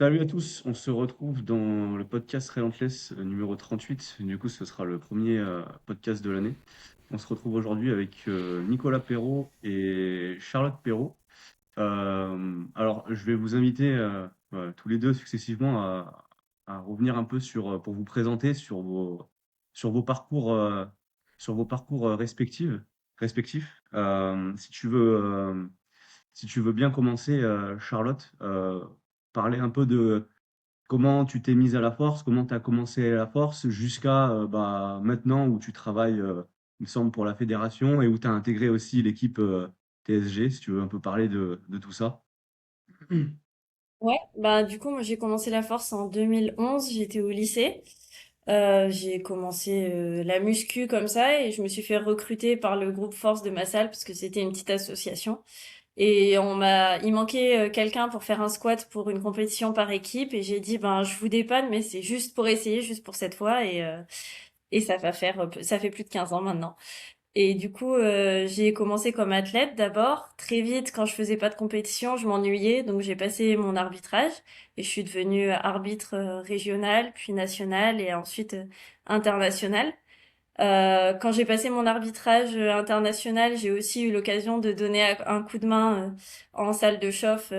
Salut à tous, on se retrouve dans le podcast Relentless numéro 38. Du coup, ce sera le premier podcast de l'année. On se retrouve aujourd'hui avec Nicolas Perrault et Charlotte Perrault. Alors, je vais vous inviter tous les deux successivement à revenir un peu pour vous présenter sur vos parcours, respectifs. Si tu veux bien commencer, Charlotte, parler un peu de comment tu t'es mise à la force, comment tu as commencé à la force jusqu'à maintenant où tu travailles, il me semble, pour la fédération et où tu as intégré aussi l'équipe TSG, si tu veux un peu parler de tout ça. Ouais, bah du coup moi j'ai commencé la force en 2011, j'étais au lycée. J'ai commencé la muscu comme ça et je me suis fait recruter par le groupe force de ma salle parce que c'était une petite association. Et il manquait quelqu'un pour faire un squat pour une compétition par équipe et j'ai dit ben je vous dépanne mais c'est juste pour essayer, juste pour cette fois et ça fait plus de 15 ans maintenant. Et du coup, j'ai commencé comme athlète d'abord. Très vite, quand je faisais pas de compétition, je m'ennuyais, donc j'ai passé mon arbitrage et je suis devenue arbitre régional, puis national et ensuite international. Quand j'ai passé mon arbitrage international, j'ai aussi eu l'occasion de donner un coup de main en salle de chauffe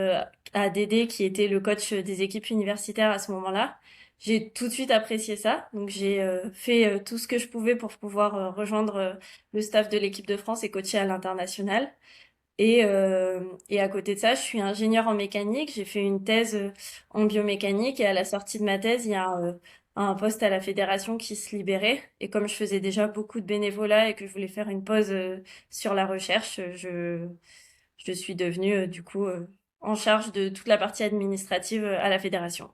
à Dédé, qui était le coach des équipes universitaires à ce moment-là. J'ai tout de suite apprécié ça, donc j'ai fait tout ce que je pouvais pour pouvoir rejoindre le staff de l'équipe de France et coacher à l'international. Et à côté de ça, je suis ingénieure en mécanique. J'ai fait une thèse en biomécanique et à la sortie de ma thèse, il y a un poste à la fédération qui se libérait. Et comme je faisais déjà beaucoup de bénévolat et que je voulais faire une pause sur la recherche, je suis devenue du coup en charge de toute la partie administrative à la fédération.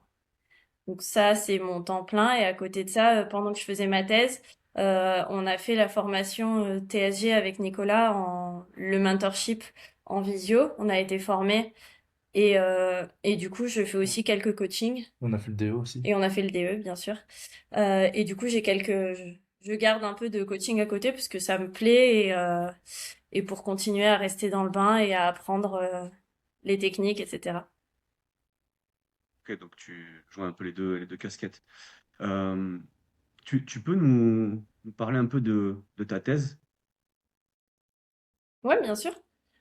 Donc ça, c'est mon temps plein. Et à côté de ça, pendant que je faisais ma thèse, on a fait la formation TSG avec Nicolas le mentorship en visio. On a été formés et du coup, je fais aussi quelques coachings On a fait le DO aussi. et on a fait le DE, bien sûr. Et du coup, je garde un peu de coaching à côté parce que ça me plaît et pour continuer à rester dans le bain et à apprendre les techniques, etc. Ok, donc tu joues un peu les deux casquettes. Euh, tu peux nous parler un peu de ta thèse? Ouais, bien sûr.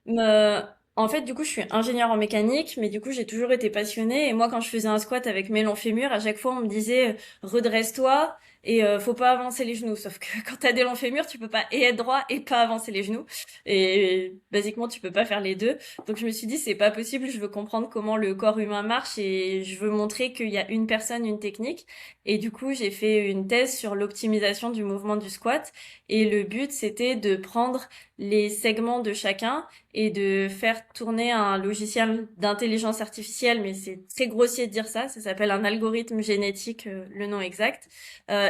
Euh, En fait, du coup, je suis ingénieure en mécanique, mais du coup, j'ai toujours été passionnée. Et moi, quand je faisais un squat avec mes longs fémurs, à chaque fois, on me disait redresse-toi et faut pas avancer les genoux. Sauf que quand t'as des longs fémurs, tu peux pas et être droit et pas avancer les genoux. Et basiquement, tu peux pas faire les deux. Donc, je me suis dit, c'est pas possible. Je veux comprendre comment le corps humain marche et je veux montrer qu'il y a une personne, une technique. Et du coup, j'ai fait une thèse sur l'optimisation du mouvement du squat. Et le but, c'était de prendre les segments de chacun et de faire tourner un logiciel d'intelligence artificielle, mais c'est très grossier de dire ça, ça s'appelle un algorithme génétique, le nom exact,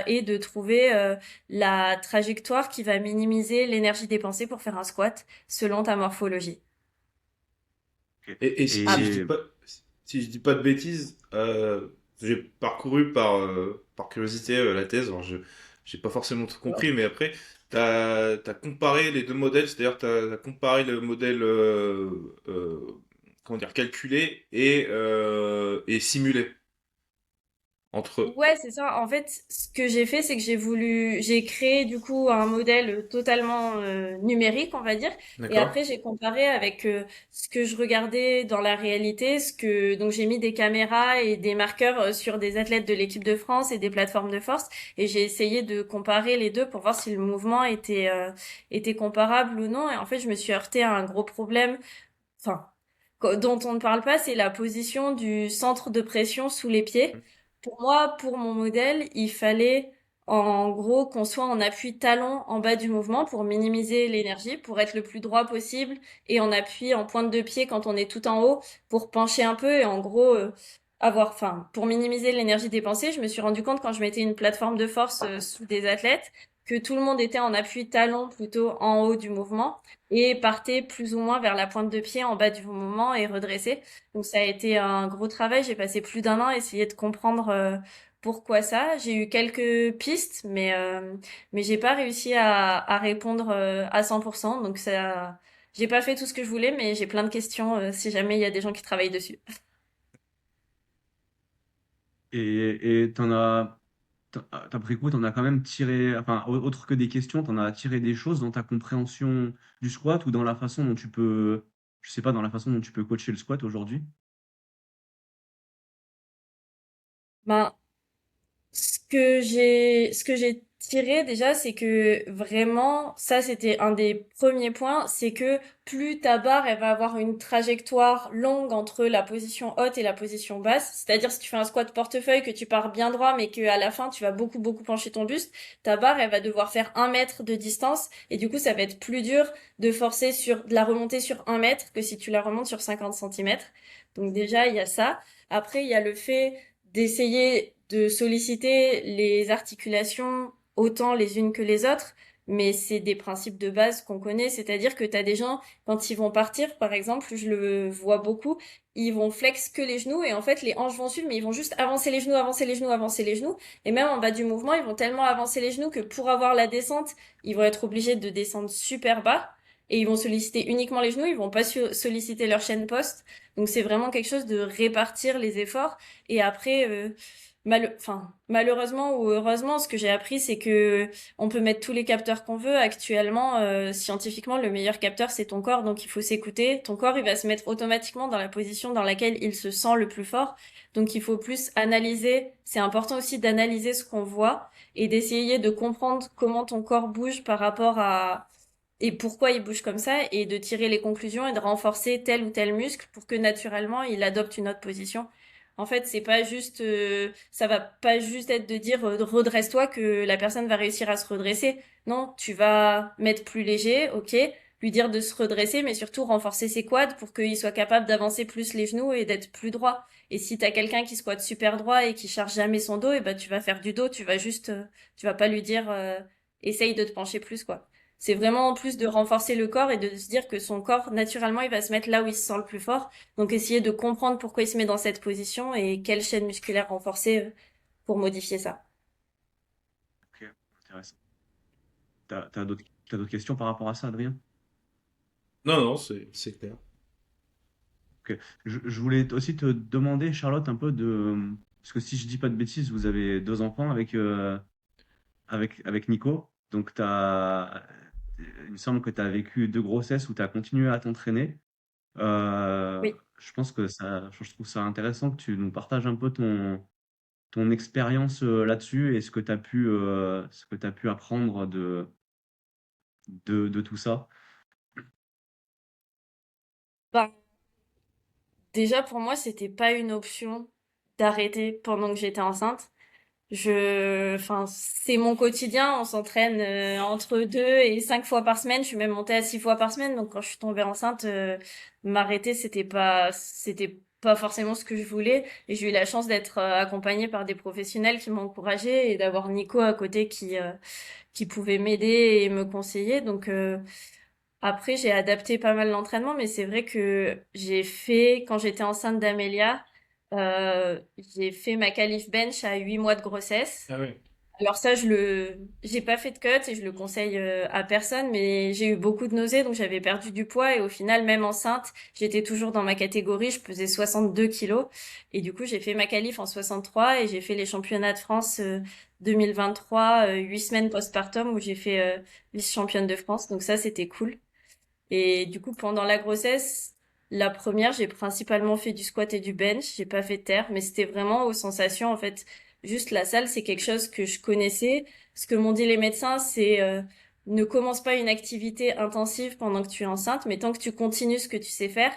et de trouver la trajectoire qui va minimiser l'énergie dépensée pour faire un squat selon ta morphologie. Ok. Et si je dis Et pas, si je dis pas de bêtises, j'ai parcouru par curiosité la thèse. Alors j'ai pas forcément tout compris, mais après, t'as comparé les deux modèles, c'est-à-dire t'as comparé le modèle comment dire, calculé et simulé entre eux. Ouais, c'est ça. En fait, ce que j'ai fait, c'est que j'ai créé du coup un modèle totalement numérique, on va dire. Et D'accord? après, j'ai comparé avec ce que je regardais dans la réalité, donc j'ai mis des caméras et des marqueurs sur des athlètes de l'équipe de France et des plateformes de force, et j'ai essayé de comparer les deux pour voir si le mouvement était comparable ou non. Et en fait, je me suis heurtée à un gros problème, enfin, dont on ne parle pas, c'est la position du centre de pression sous les pieds. Pour moi, pour mon modèle, il fallait en gros qu'on soit en appui talon en bas du mouvement pour minimiser l'énergie, pour être le plus droit possible, et en appui en pointe de pied quand on est tout en haut pour pencher un peu et en gros pour minimiser l'énergie dépensée. Je me suis rendu compte quand je mettais une plateforme de force sous des athlètes que tout le monde était en appui talon plutôt en haut du mouvement et partait plus ou moins vers la pointe de pied en bas du mouvement et redressé. Donc ça a été un gros travail. J'ai passé plus d'un an à essayer de comprendre pourquoi ça. J'ai eu quelques pistes, mais j'ai pas réussi à répondre à 100%. Donc ça, j'ai pas fait tout ce que je voulais, mais j'ai plein de questions si jamais il y a des gens qui travaillent dessus. Et après coup, t'en as quand même tiré, enfin, autre que des questions, t'en as tiré des choses dans ta compréhension du squat ou dans la façon dont tu peux, je sais pas, dans la façon dont tu peux coacher le squat aujourd'hui? Ben, ce que j'ai tiré déjà, c'est que vraiment, ça c'était un des premiers points, c'est que plus ta barre, elle va avoir une trajectoire longue entre la position haute et la position basse. C'est-à-dire si tu fais un squat portefeuille, que tu pars bien droit, mais qu'à la fin tu vas beaucoup beaucoup pencher ton buste, ta barre, elle va devoir faire 1 mètre de distance, et du coup ça va être plus dur de la remonter sur 1 mètre que si tu la remontes sur 50 centimètres. Donc déjà il y a ça. Après il y a le fait d'essayer de solliciter les articulations autant les unes que les autres, mais c'est des principes de base qu'on connaît, c'est-à-dire que tu as des gens, quand ils vont partir, par exemple, je le vois beaucoup, ils vont flex que les genoux et en fait les hanches vont suivre, mais ils vont juste avancer les genoux, avancer les genoux, avancer les genoux, et même en bas du mouvement, ils vont tellement avancer les genoux que pour avoir la descente, ils vont être obligés de descendre super bas. Et ils vont solliciter uniquement les genoux, ils vont pas solliciter leur chaîne poste. Donc c'est vraiment quelque chose de répartir les efforts. Et après, malheureusement ou heureusement, ce que j'ai appris, c'est que on peut mettre tous les capteurs qu'on veut. Actuellement, scientifiquement, le meilleur capteur, c'est ton corps, donc il faut s'écouter. Ton corps, il va se mettre automatiquement dans la position dans laquelle il se sent le plus fort. Donc il faut plus analyser. C'est important aussi d'analyser ce qu'on voit et d'essayer de comprendre comment ton corps bouge par rapport à et pourquoi il bouge comme ça et de tirer les conclusions et de renforcer tel ou tel muscle pour que naturellement il adopte une autre position. En fait, c'est pas juste, ça va pas juste être de dire redresse-toi que la personne va réussir à se redresser. Non, tu vas mettre plus léger, ok, lui dire de se redresser, mais surtout renforcer ses quads pour qu'il soit capable d'avancer plus les genoux et d'être plus droit. Et si t'as quelqu'un qui squatte super droit et qui charge jamais son dos, et ben tu vas faire du dos, tu vas pas lui dire essaye de te pencher plus quoi. C'est vraiment en plus de renforcer le corps et de se dire que son corps, naturellement, il va se mettre là où il se sent le plus fort. Donc, essayer de comprendre pourquoi il se met dans cette position et quelle chaîne musculaire renforcer pour modifier ça. Ok, intéressant. T'as d'autres questions par rapport à ça, Adrien? Non, non, c'est clair. Ok. Je voulais aussi te demander, Charlotte, un peu parce que si je dis pas de bêtises, vous avez deux enfants avec Nico. Donc, il me semble que tu as vécu deux grossesses où tu as continué à t'entraîner. Euh, Oui. je pense que je trouve ça intéressant que tu nous partages un peu ton expérience là-dessus et ce que tu pu apprendre de tout ça. Ben, déjà, pour moi, c'était pas une option d'arrêter pendant que j'étais enceinte. C'est mon quotidien. On s'entraîne entre 2 et 5 fois par semaine. Je suis même montée à 6 fois par semaine. Donc, quand je suis tombée enceinte, m'arrêter, c'était pas forcément ce que je voulais. Et j'ai eu la chance d'être accompagnée par des professionnels qui m'ont encouragée et d'avoir Nico à côté qui pouvait m'aider et me conseiller. Donc, après, j'ai adapté pas mal l'entraînement, mais c'est vrai que quand j'étais enceinte d'Amélia, j'ai fait ma qualif bench à 8 mois de grossesse. Ah oui. Alors ça, j'ai pas fait de cut et je le conseille à personne, mais j'ai eu beaucoup de nausées, donc j'avais perdu du poids et au final, même enceinte, j'étais toujours dans ma catégorie, je pesais 62 kilos et du coup, j'ai fait ma qualif en 63 et j'ai fait les championnats de France 2023, 8 semaines postpartum où j'ai fait vice-championne de France, donc ça, c'était cool. Et du coup, pendant la grossesse, la première, j'ai principalement fait du squat et du bench. J'ai pas fait de terre, mais c'était vraiment aux sensations, en fait. Juste la salle, c'est quelque chose que je connaissais. Ce que m'ont dit les médecins, c'est ne commence pas une activité intensive pendant que tu es enceinte, mais tant que tu continues ce que tu sais faire,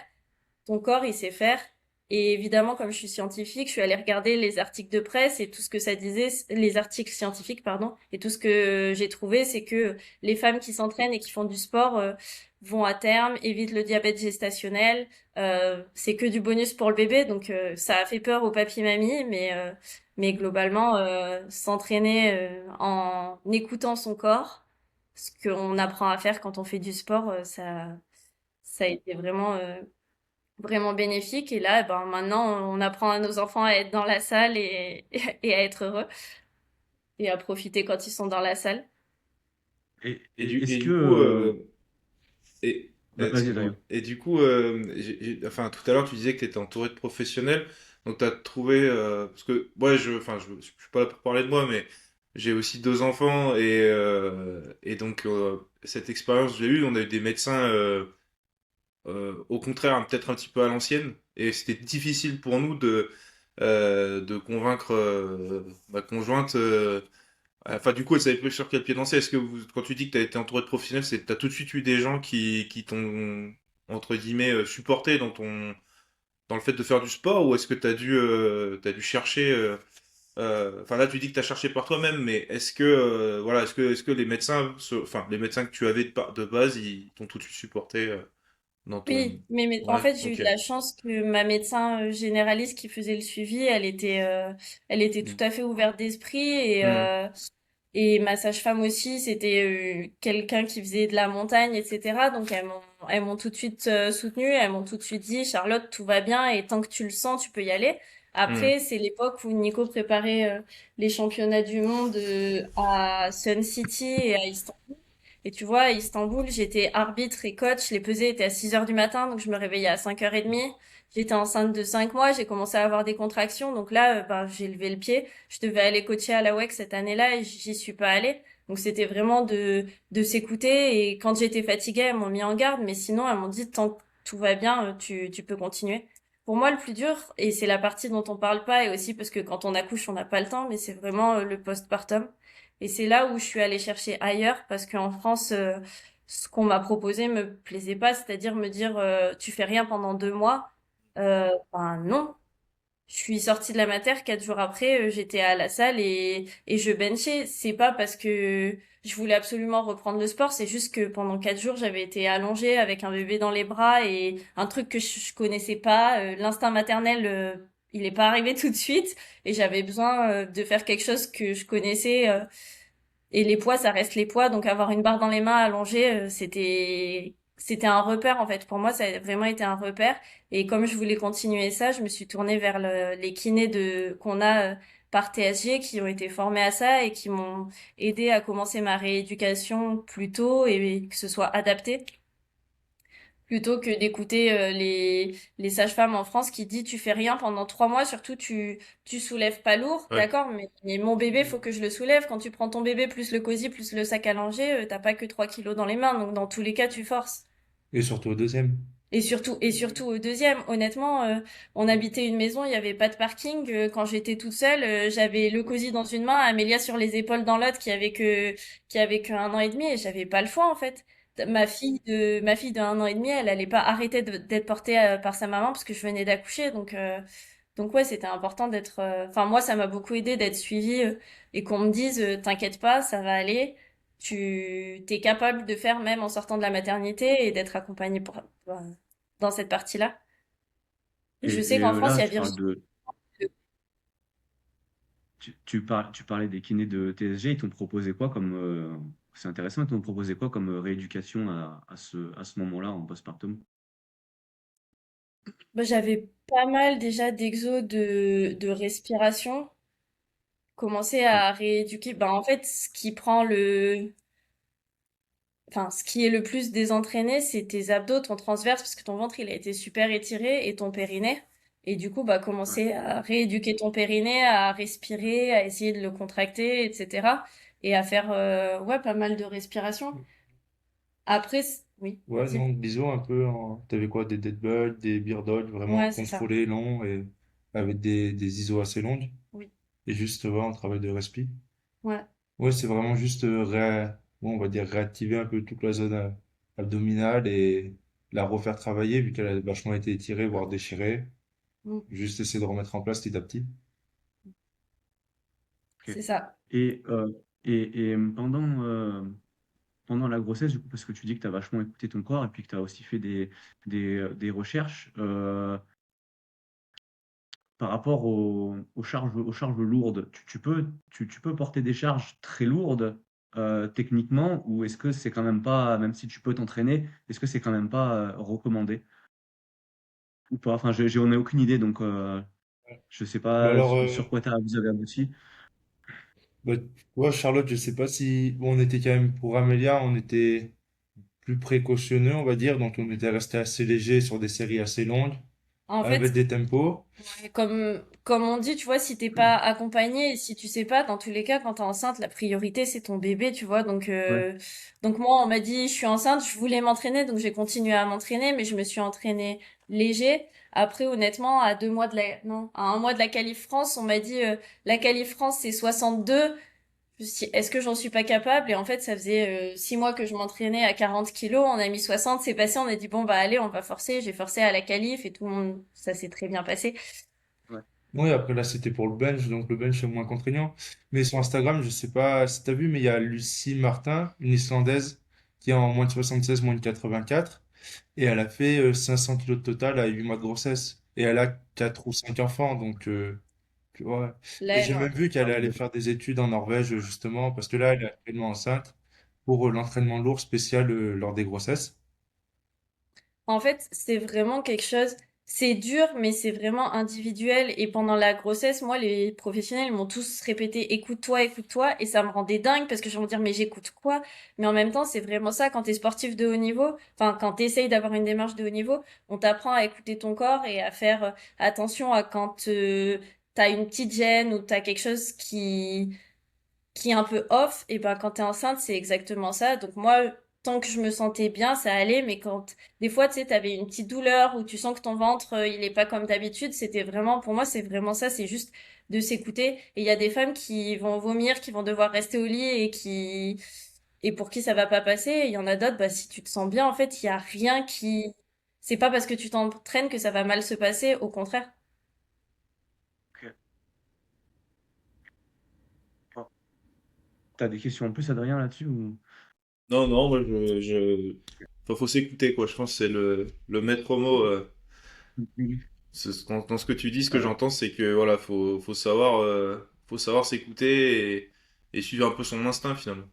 ton corps, il sait faire. Et évidemment, comme je suis scientifique, je suis allée regarder les articles de presse et tout ce que ça disait, les articles scientifiques, pardon, et tout ce que j'ai trouvé, c'est que les femmes qui s'entraînent et qui font du sport vont à terme, évitent le diabète gestationnel. C'est que du bonus pour le bébé, donc ça a fait peur aux papy-mamies, mais globalement, s'entraîner en écoutant son corps, ce qu'on apprend à faire quand on fait du sport, ça a été vraiment bénéfique. Et là, ben, maintenant, on apprend à nos enfants à être dans la salle et à être heureux et à profiter quand ils sont dans la salle. Est-ce Et que... du coup, Vas-y, excuse-moi. Adrien. Et du coup, enfin, tout à l'heure, tu disais que tu étais entouré de professionnels. Donc tu as trouvé, parce que ouais, enfin, je suis pas là pour parler de moi, mais j'ai aussi deux enfants et donc cette expérience que j'ai eue, on a eu des médecins au contraire peut-être un petit peu à l'ancienne et c'était difficile pour nous de convaincre ma conjointe. Enfin, du coup, elle savait plus sur quel pied danser. Est-ce que quand tu dis que tu as été entouré de professionnels, c'est t'as tout de suite eu des gens qui t'ont, entre guillemets, supporté dans le fait de faire du sport, ou est-ce que t'as dû chercher, enfin là, tu dis que tu as cherché par toi-même, mais est-ce que, voilà, est-ce que les médecins, enfin, les médecins que tu avais de base, ils t'ont tout de suite supporté, dans ton, Oui, mais en ouais, fait, j'ai eu ok. de la chance que ma médecin généraliste qui faisait le suivi, elle était tout Mm. à fait ouverte d'esprit Mm. et ma sage-femme aussi, c'était quelqu'un qui faisait de la montagne, etc. Donc elles m'ont tout de suite soutenue, elles m'ont tout de suite dit, Charlotte, tout va bien et tant que tu le sens, tu peux y aller. Mm. Après, c'est l'époque où Nico préparait les championnats du monde à Sun City et à Istanbul. Et tu vois, à Istanbul, j'étais arbitre et coach. Les pesées étaient à 6 heures du matin, donc je me réveillais à 5h30. J'étais enceinte de 5 mois, j'ai commencé à avoir des contractions. Donc là, ben, j'ai levé le pied. Je devais aller coacher à la WEC cette année-là et j'y suis pas allée. Donc c'était vraiment de s'écouter. Et quand j'étais fatiguée, elles m'ont mis en garde. Mais sinon, elles m'ont dit, tant que tout va bien, tu peux continuer. Pour moi, le plus dur, et c'est la partie dont on parle pas, et aussi parce que quand on accouche, on n'a pas le temps, mais c'est vraiment le postpartum. Et c'est là où je suis allée chercher ailleurs parce qu'en France, ce qu'on m'a proposé me plaisait pas, c'est-à-dire me dire tu fais rien pendant 2 mois. Ben non. Je suis sortie de la mater 4 jours après, j'étais à la salle et je benchais. C'est pas parce que je voulais absolument reprendre le sport, c'est juste que pendant 4 jours j'avais été allongée avec un bébé dans les bras et un truc que je connaissais pas. L'instinct maternel, il est pas arrivé tout de suite et j'avais besoin de faire quelque chose que je connaissais. Et les poids, ça reste les poids. Donc avoir une barre dans les mains allongée, c'était un repère en fait. Pour moi, ça a vraiment été un repère. Et comme je voulais continuer ça, je me suis tournée vers les kinés qu'on a par TSG qui ont été formés à ça et qui m'ont aidé à commencer ma rééducation plus tôt et que ce soit adapté plutôt que d'écouter les sages-femmes en France qui dit tu fais rien pendant 3 mois, surtout tu soulèves pas lourd, Ouais. d'accord, mais mon bébé faut que je le soulève. Quand tu prends ton bébé plus le cosy plus le sac à langer, t'as pas que 3 kilos dans les mains, donc dans tous les cas tu forces. Et surtout au deuxième. Et surtout au deuxième, honnêtement, on habitait une maison, il y avait pas de parking. Quand j'étais toute seule, j'avais le cosy dans une main, Amélia sur les épaules dans l'autre, qui avait que 1 an et demi, et j'avais pas le choix en fait. Ma fille de 1 an et demi, elle allait pas arrêter d'être portée par sa maman parce que je venais d'accoucher, donc ouais, c'était important d'être. Enfin moi, ça m'a beaucoup aidé d'être suivie et qu'on me dise, t'inquiète pas, ça va aller. Tu t'es capable de faire même en sortant de la maternité et d'être accompagnée dans cette partie-là. Je sais Et qu'en France, là, il y a tu parles Virginie. de, tu parlais des kinés de TSG, ils t'ont proposé quoi comme, c'est intéressant, ils t'ont proposé quoi comme rééducation à ce moment-là en postpartum? Bah, j'avais pas mal déjà d'exos de respiration. Commencer Ouais, à rééduquer. Bah, en fait, ce qui est le plus désentraîné, c'est tes abdos, ton transverse, parce que ton ventre, il a été super étiré, et ton périnée. Et du coup, bah, ouais. commencer à rééduquer ton périnée, à respirer, à essayer de le contracter, etc. Et à faire, ouais, pas mal de respiration. Après, oui, Ouais, dis. donc bisous un peu t'avais quoi, des dead bugs, des beer dogs, vraiment Ouais, c'est ça. contrôlés, longs et avec des ISO assez longues. Oui. Et juste, ouais, un travail de respi. Ouais. Ouais, c'est vraiment juste, bon, on va dire réactiver un peu toute la zone abdominale et la refaire travailler vu qu'elle a vachement été étirée, voire déchirée. Mm. Juste essayer de remettre en place petit à petit. Ok. C'est ça. Et, pendant la grossesse, du coup, parce que tu dis que tu as vachement écouté ton corps et puis que tu as aussi fait des recherches, par rapport aux charges lourdes, tu peux porter des charges très lourdes techniquement, ou est-ce que c'est quand même pas, même si tu peux t'entraîner, est-ce que c'est quand même pas recommandé ou pas? Enfin, j'en ai aucune idée, donc je sais Bah pas alors, sur quoi vous avez abouti. bah, ouais, Charlotte, je sais pas si, bon, on était quand même, pour Amélia, on était plus précautionneux, on va dire, donc on était resté assez léger sur des séries assez longues. En avec fait, des tempos. ouais, comme on dit, tu vois, si t'es pas accompagné, et si tu sais pas, dans tous les cas, quand t'es enceinte, la priorité c'est ton bébé, tu vois. Ouais, Donc moi, on m'a dit, je suis enceinte, je voulais m'entraîner, donc j'ai continué à m'entraîner, mais je me suis entraînée léger. Après, honnêtement, à 2 mois de la, non, à 1 mois de la qualif France, on m'a dit, la qualif France c'est 62. Je me suis dit, est-ce que j'en suis pas capable? Et en fait, ça faisait 6 mois que je m'entraînais à 40 kilos. On a mis 60, c'est passé. On a dit, bon, bah allez, on va forcer. J'ai forcé à la qualif et tout le monde, ça s'est très bien passé. ouais. Oui, après là, c'était pour le bench, donc le bench est moins contraignant. Mais sur Instagram, je sais pas si t'as vu, mais il y a Lucie Martin, une Islandaise, qui est en moins de 76, moins de 84. Et elle a fait 500 kilos de total à 8 mois de grossesse. Et elle a 4 ou 5 enfants, donc tu vois. Là, Et elle j'ai est en même vu qu'elle Ah oui, allait faire des études en Norvège, justement, parce que là, elle est actuellement enceinte pour l'entraînement lourd spécial lors des grossesses. En fait, c'est vraiment quelque chose, c'est dur, mais c'est vraiment individuel. Et pendant la grossesse, moi, les professionnels m'ont tous répété, écoute-toi, écoute-toi. Et ça me rendait dingue parce que je me dire, mais j'écoute quoi? Mais en même temps, c'est vraiment ça, quand t'es sportif de haut niveau, enfin, quand t'essayes d'avoir une démarche de haut niveau, on t'apprend à écouter ton corps et à faire attention à quand t'as une petite gêne ou t'as quelque chose qui est un peu off, et ben quand t'es enceinte, c'est exactement ça. Donc moi, tant que je me sentais bien, ça allait, mais quand des fois, tu sais, t'avais une petite douleur ou tu sens que ton ventre, il est pas comme d'habitude, c'était vraiment, pour moi, c'est vraiment ça, c'est juste de s'écouter. Et il y a des femmes qui vont vomir, qui vont devoir rester au lit et pour qui ça va pas passer. Et il y en a d'autres, bah si tu te sens bien, en fait, il y a rien qui, c'est pas parce que tu t'entraînes que ça va mal se passer, au contraire. ok. Bon. T'as des questions en plus, Adrien, là-dessus ou... Non, non, moi, Enfin, faut s'écouter, quoi. Je pense que c'est le maître mot. Oui. Dans ce que tu dis, ce que Euh, j'entends, c'est que voilà, faut savoir s'écouter et suivre un peu son instinct finalement.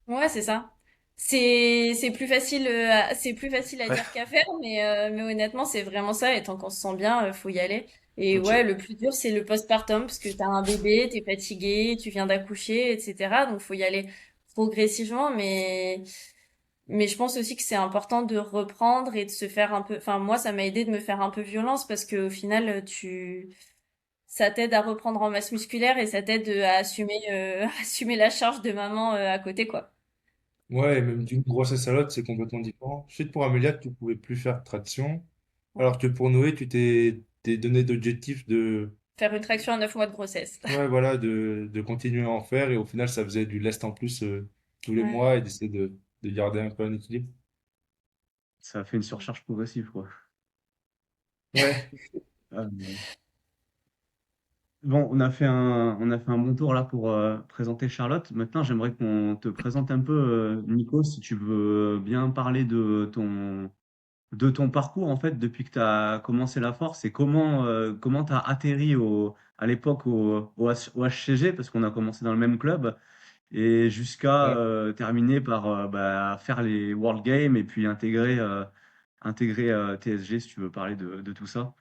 Ouais, c'est ça. C'est plus facile à Ouais. dire qu'à faire, mais honnêtement, c'est vraiment ça. Et tant qu'on se sent bien, faut y aller. Et ouais, Ok. le plus dur, c'est le postpartum, parce que t'as un bébé, t'es fatigué, tu viens d'accoucher, etc. Donc, faut y aller progressivement, mais je pense aussi que c'est important de reprendre et de se faire un peu, enfin, moi, ça m'a aidé de me faire un peu violence, parce qu'au final, ça t'aide à reprendre en masse musculaire et ça t'aide à assumer, assumer la charge de maman, à côté, quoi. Ouais, et même d'une grossesse à l'autre, c'est complètement différent. Je sais que pour Amélia, tu pouvais plus faire de traction, Ouais. alors que pour Noé, tu t'es donné d'objectif de, Faire une traction à 9 mois de grossesse. ouais, voilà, de continuer à en faire, et au final, ça faisait du lest en plus tous les Ouais. mois, et d'essayer de garder un peu un équilibre. Ça a fait une surcharge progressive, quoi. Ouais, Ah, bon, on a fait un bon tour là pour présenter Charlotte. Maintenant, j'aimerais qu'on te présente un peu, Nico, si tu veux bien parler de ton parcours en fait depuis que tu as commencé la force et comment tu as atterri à l'époque au HCG parce qu'on a commencé dans le même club et jusqu'à ouais. terminer par bah, faire les World Games et puis intégrer TSG si tu veux parler de tout ça.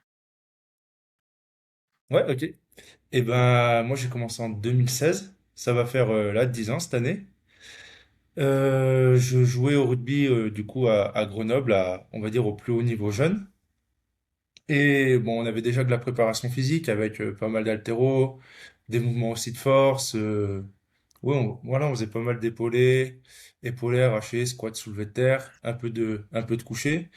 Ouais, ok. Et ben, moi, j'ai commencé en 2016. Ça va faire là 10 ans cette année. Je jouais au rugby du coup à Grenoble, on va dire au plus haut niveau jeune. Et bon, on avait déjà de la préparation physique avec pas mal d'haltéros, des mouvements aussi de force. Ouais, voilà, on faisait pas mal d'épaulés, épaulés, arrachés, squats, soulevés de terre, un peu de coucher.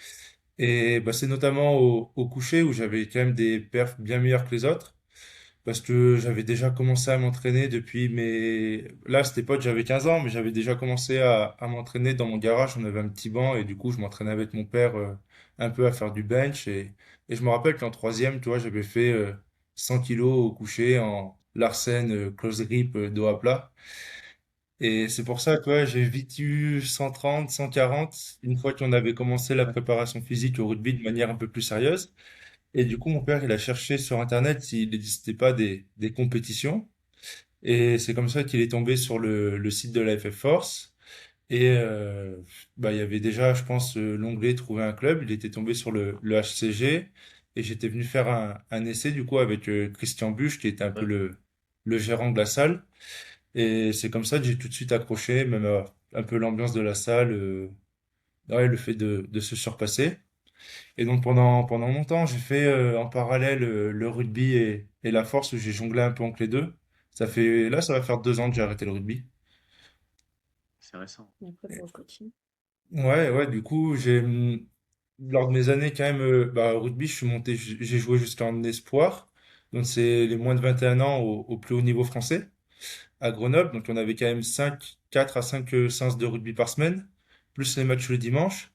Et bah, c'est notamment au coucher où j'avais quand même des perfs bien meilleurs que les autres. Parce que j'avais déjà commencé à m'entraîner depuis mes... Là, à cette époque, j'avais 15 ans, mais j'avais déjà commencé à m'entraîner dans mon garage. On avait un petit banc et du coup, je m'entraînais avec mon père un peu à faire du bench. Et je me rappelle qu'en troisième, tu vois, j'avais fait 100 kilos au coucher en Larsen close grip dos à plat. Et c'est pour ça que ouais, j'ai vite eu 130, 140 une fois qu'on avait commencé la Ouais. préparation physique au rugby de manière un peu plus sérieuse. Et du coup, mon père, il a cherché sur Internet s'il n'existait pas des compétitions. Et c'est comme ça qu'il est tombé sur le site de la FF Force. Et bah, il y avait déjà, je pense, l'onglet Trouver un club. Il était tombé sur le HCG. Et j'étais venu faire un essai, du coup, avec Christian Buche, qui était un peu Ouais. le gérant de la salle. Et c'est comme ça que j'ai tout de suite accroché, même un peu l'ambiance de la salle, ouais, le fait de se surpasser. Et donc pendant longtemps, j'ai fait en parallèle le rugby et la force où j'ai jonglé un peu entre les deux. Là, ça va faire 2 ans que j'ai arrêté le rugby. C'est récent. Et après, pour le coaching. Ouais, ouais, du coup, lors de mes années quand même, au rugby, je suis monté, j'ai joué jusqu'en espoir. Donc c'est les moins de 21 ans au plus haut niveau français à Grenoble. Donc on avait quand même 4 à 5 séances de rugby par semaine, plus les matchs le dimanche.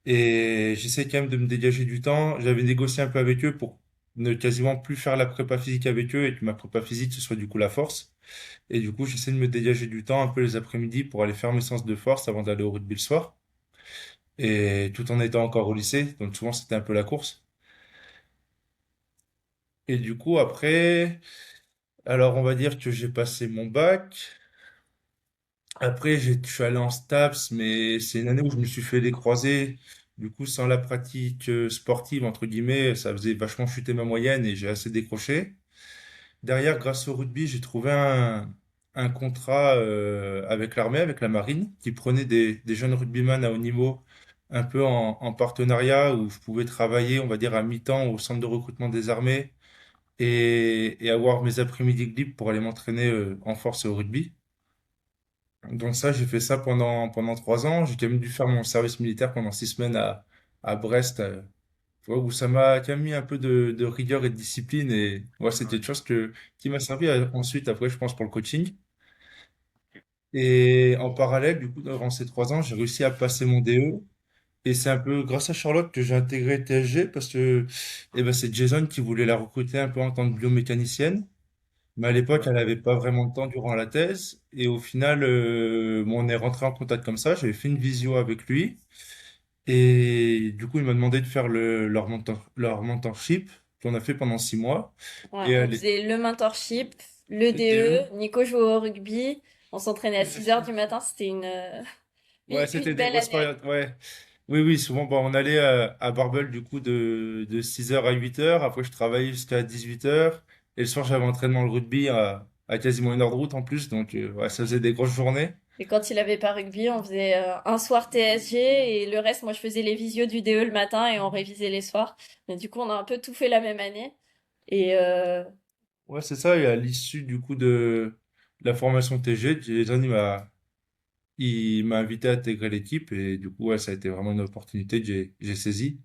Et j'essaie quand même de me dégager du temps. J'avais négocié un peu avec eux pour ne quasiment plus faire la prépa physique avec eux et que ma prépa physique ce soit du coup la force. Et du coup, j'essaie de me dégager du temps un peu les après-midi pour aller faire mes séances de force avant d'aller au rugby le soir. Et tout en étant encore au lycée, donc souvent c'était un peu la course. Et du coup, après, alors on va dire que j'ai passé mon bac. Après, je suis allé en STAPS, mais c'est une année où je me suis fait les croisés. Du coup, sans la pratique sportive, entre guillemets, ça faisait vachement chuter ma moyenne et j'ai assez décroché. Derrière, grâce au rugby, j'ai trouvé un contrat avec l'armée, avec la marine, qui prenait des jeunes rugbyman à haut niveau, un peu en partenariat, où je pouvais travailler, on va dire, à mi-temps au centre de recrutement des armées et avoir mes après-midi libres pour aller m'entraîner en force et au rugby. Donc ça, j'ai fait ça pendant 3 ans. J'ai quand même dû faire mon service militaire pendant 6 semaines à Brest, tu vois, où ça m'a quand même mis un peu de rigueur et de discipline. Et ouais, Ah c'était ouais. une chose qui m'a servi ensuite, après, je pense, pour le coaching. Ok. Et en parallèle, du coup, durant ces 3 ans, j'ai réussi à passer mon DE. Et c'est un peu grâce à Charlotte que j'ai intégré TSG parce que c'est Jason qui voulait la recruter un peu en tant que biomécanicienne. Mais à l'époque, Ouais. elle n'avait pas vraiment de temps durant la thèse. Et au final, bon, on est rentré en contact comme ça. J'avais fait une visio avec lui. Et du coup, il m'a demandé de faire leur mentorship qu'on a fait pendant 6 mois. Ouais, Et on elle faisait le mentorship, le était... DE. Nico jouait au rugby. On s'entraînait à 6 heures du matin. C'était Ouais, une c'était des belle grosses année. périodes. Ouais. Oui, oui, souvent, bon, on allait à Barbel du coup de 6 heures à 8 heures. Après, je travaillais jusqu'à 18 heures. Et le soir, j'avais entraînement le rugby à quasiment 1 heure de route en plus. Donc, ouais, ça faisait des grosses journées. Et quand il avait pas rugby, on faisait un soir TSG et le reste, moi, je faisais les visios du DE le matin et on révisait les soirs. Mais du coup, on a un peu tout fait la même année. Et Ouais, c'est ça. Et à l'issue du coup de la formation TG, Jason, il m'a invité à intégrer l'équipe. Et du coup, ouais, ça a été vraiment une opportunité que j'ai saisie.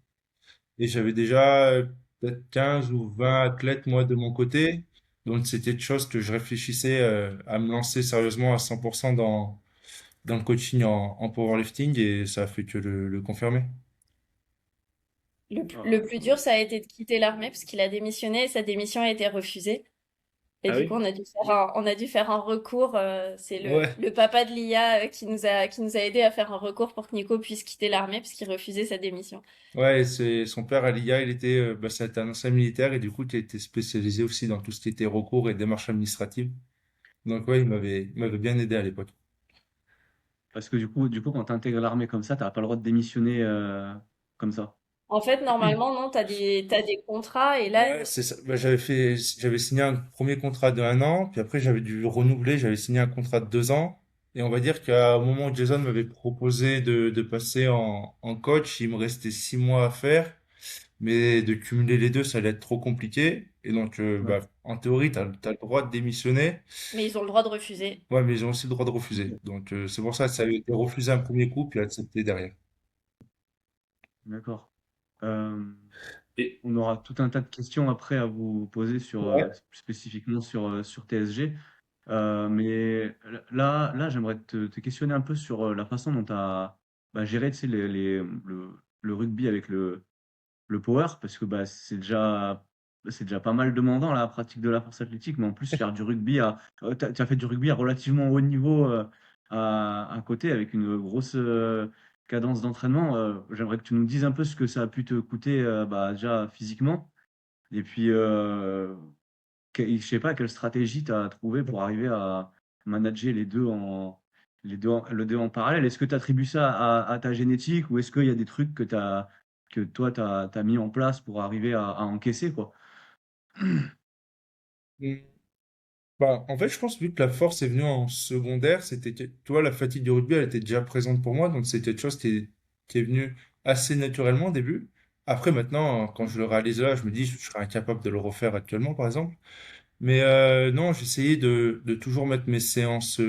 Et j'avais déjà peut-être 15 ou 20 athlètes, moi, de mon côté. Donc, c'était une chose que je réfléchissais à me lancer sérieusement à 100% dans le coaching en powerlifting et ça a fait que le confirmer. le Ah, plus dur, ça a été de quitter l'armée parce qu'il a démissionné et sa démission a été refusée. Et Ah du coup, oui? on a dû faire un recours. C'est Ouais, le papa de l'IA qui nous a aidé à faire un recours pour que Nico puisse quitter l'armée parce qu'il refusait sa démission. ouais, c'est son père à l'IA, c'était un ancien militaire et du coup, il était spécialisé aussi dans tout ce qui était recours et démarches administratives. Donc, ouais, il m'avait bien aidé à l'époque. parce que du coup, quand tu intègres l'armée comme ça, t'as pas le droit de démissionner comme ça. En fait, normalement, non, t'as des contrats et là, Ouais, c'est ça. Bah, j'avais signé un premier contrat de 1 an, puis après j'avais dû renouveler, j'avais signé un contrat de 2 ans. Et on va dire qu'au moment où Jason m'avait proposé de passer en coach, il me restait 6 mois à faire, mais de cumuler les deux, ça allait être trop compliqué. Et donc, Ouais. en théorie, t'as le droit de démissionner. mais ils ont le droit de refuser. Ouais, mais ils ont aussi le droit de refuser. Donc, c'est pour ça que ça avait été refusé un premier coup, puis accepté derrière. D'accord. Euh, Et on aura tout un tas de questions après à vous poser Ouais. spécifiquement sur TSG. Mais là, j'aimerais te questionner un peu sur la façon dont tu as géré, tu sais, le rugby avec le power, parce que c'est déjà pas mal demandant la pratique de la force athlétique, mais en plus faire du rugby tu as fait du rugby à relativement haut niveau à côté avec une grosse cadence d'entraînement. J'aimerais que tu nous dises un peu ce que ça a pu te coûter déjà physiquement, et puis je sais pas quelle stratégie tu as trouvé pour arriver à manager le deux en parallèle. Est-ce que tu attribues ça à ta génétique ou est-ce qu'il y a des trucs que toi tu as mis en place pour arriver à encaisser quoi? Mm. En fait, je pense, vu que la force est venue en secondaire, tu vois, la fatigue du rugby, elle était déjà présente pour moi, donc c'est quelque chose qui est venu assez naturellement au début. Après, maintenant, quand je le réalise là, je me dis, je serais incapable de le refaire actuellement, par exemple. Mais non, j'essayais de toujours mettre mes séances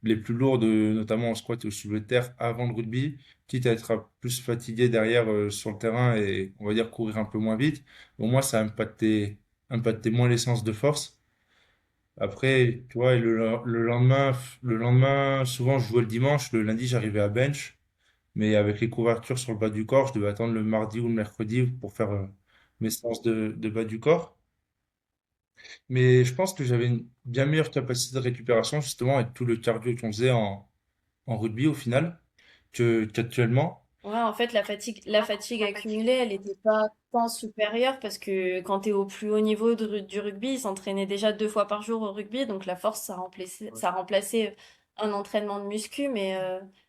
les plus lourdes, notamment en squat et au soulevé de terre, avant le rugby, quitte à être plus fatigué derrière sur le terrain et on va dire courir un peu moins vite. Au moins, ça impactait moins les séances de force. Après, tu vois, et le lendemain, souvent je jouais le dimanche, le lundi j'arrivais à bench, mais avec les couvertures sur le bas du corps, je devais attendre le mardi ou le mercredi pour faire mes séances de bas du corps. Mais je pense que j'avais une bien meilleure capacité de récupération, justement, avec tout le cardio qu'on faisait en rugby au final, qu'actuellement. Ouais, en fait, la fatigue accumulée, elle n'était pas tant supérieure parce que quand tu es au plus haut niveau du rugby, il s'entraînait déjà 2 fois par jour au rugby, donc la force, ça remplaçait un entraînement de muscu, mais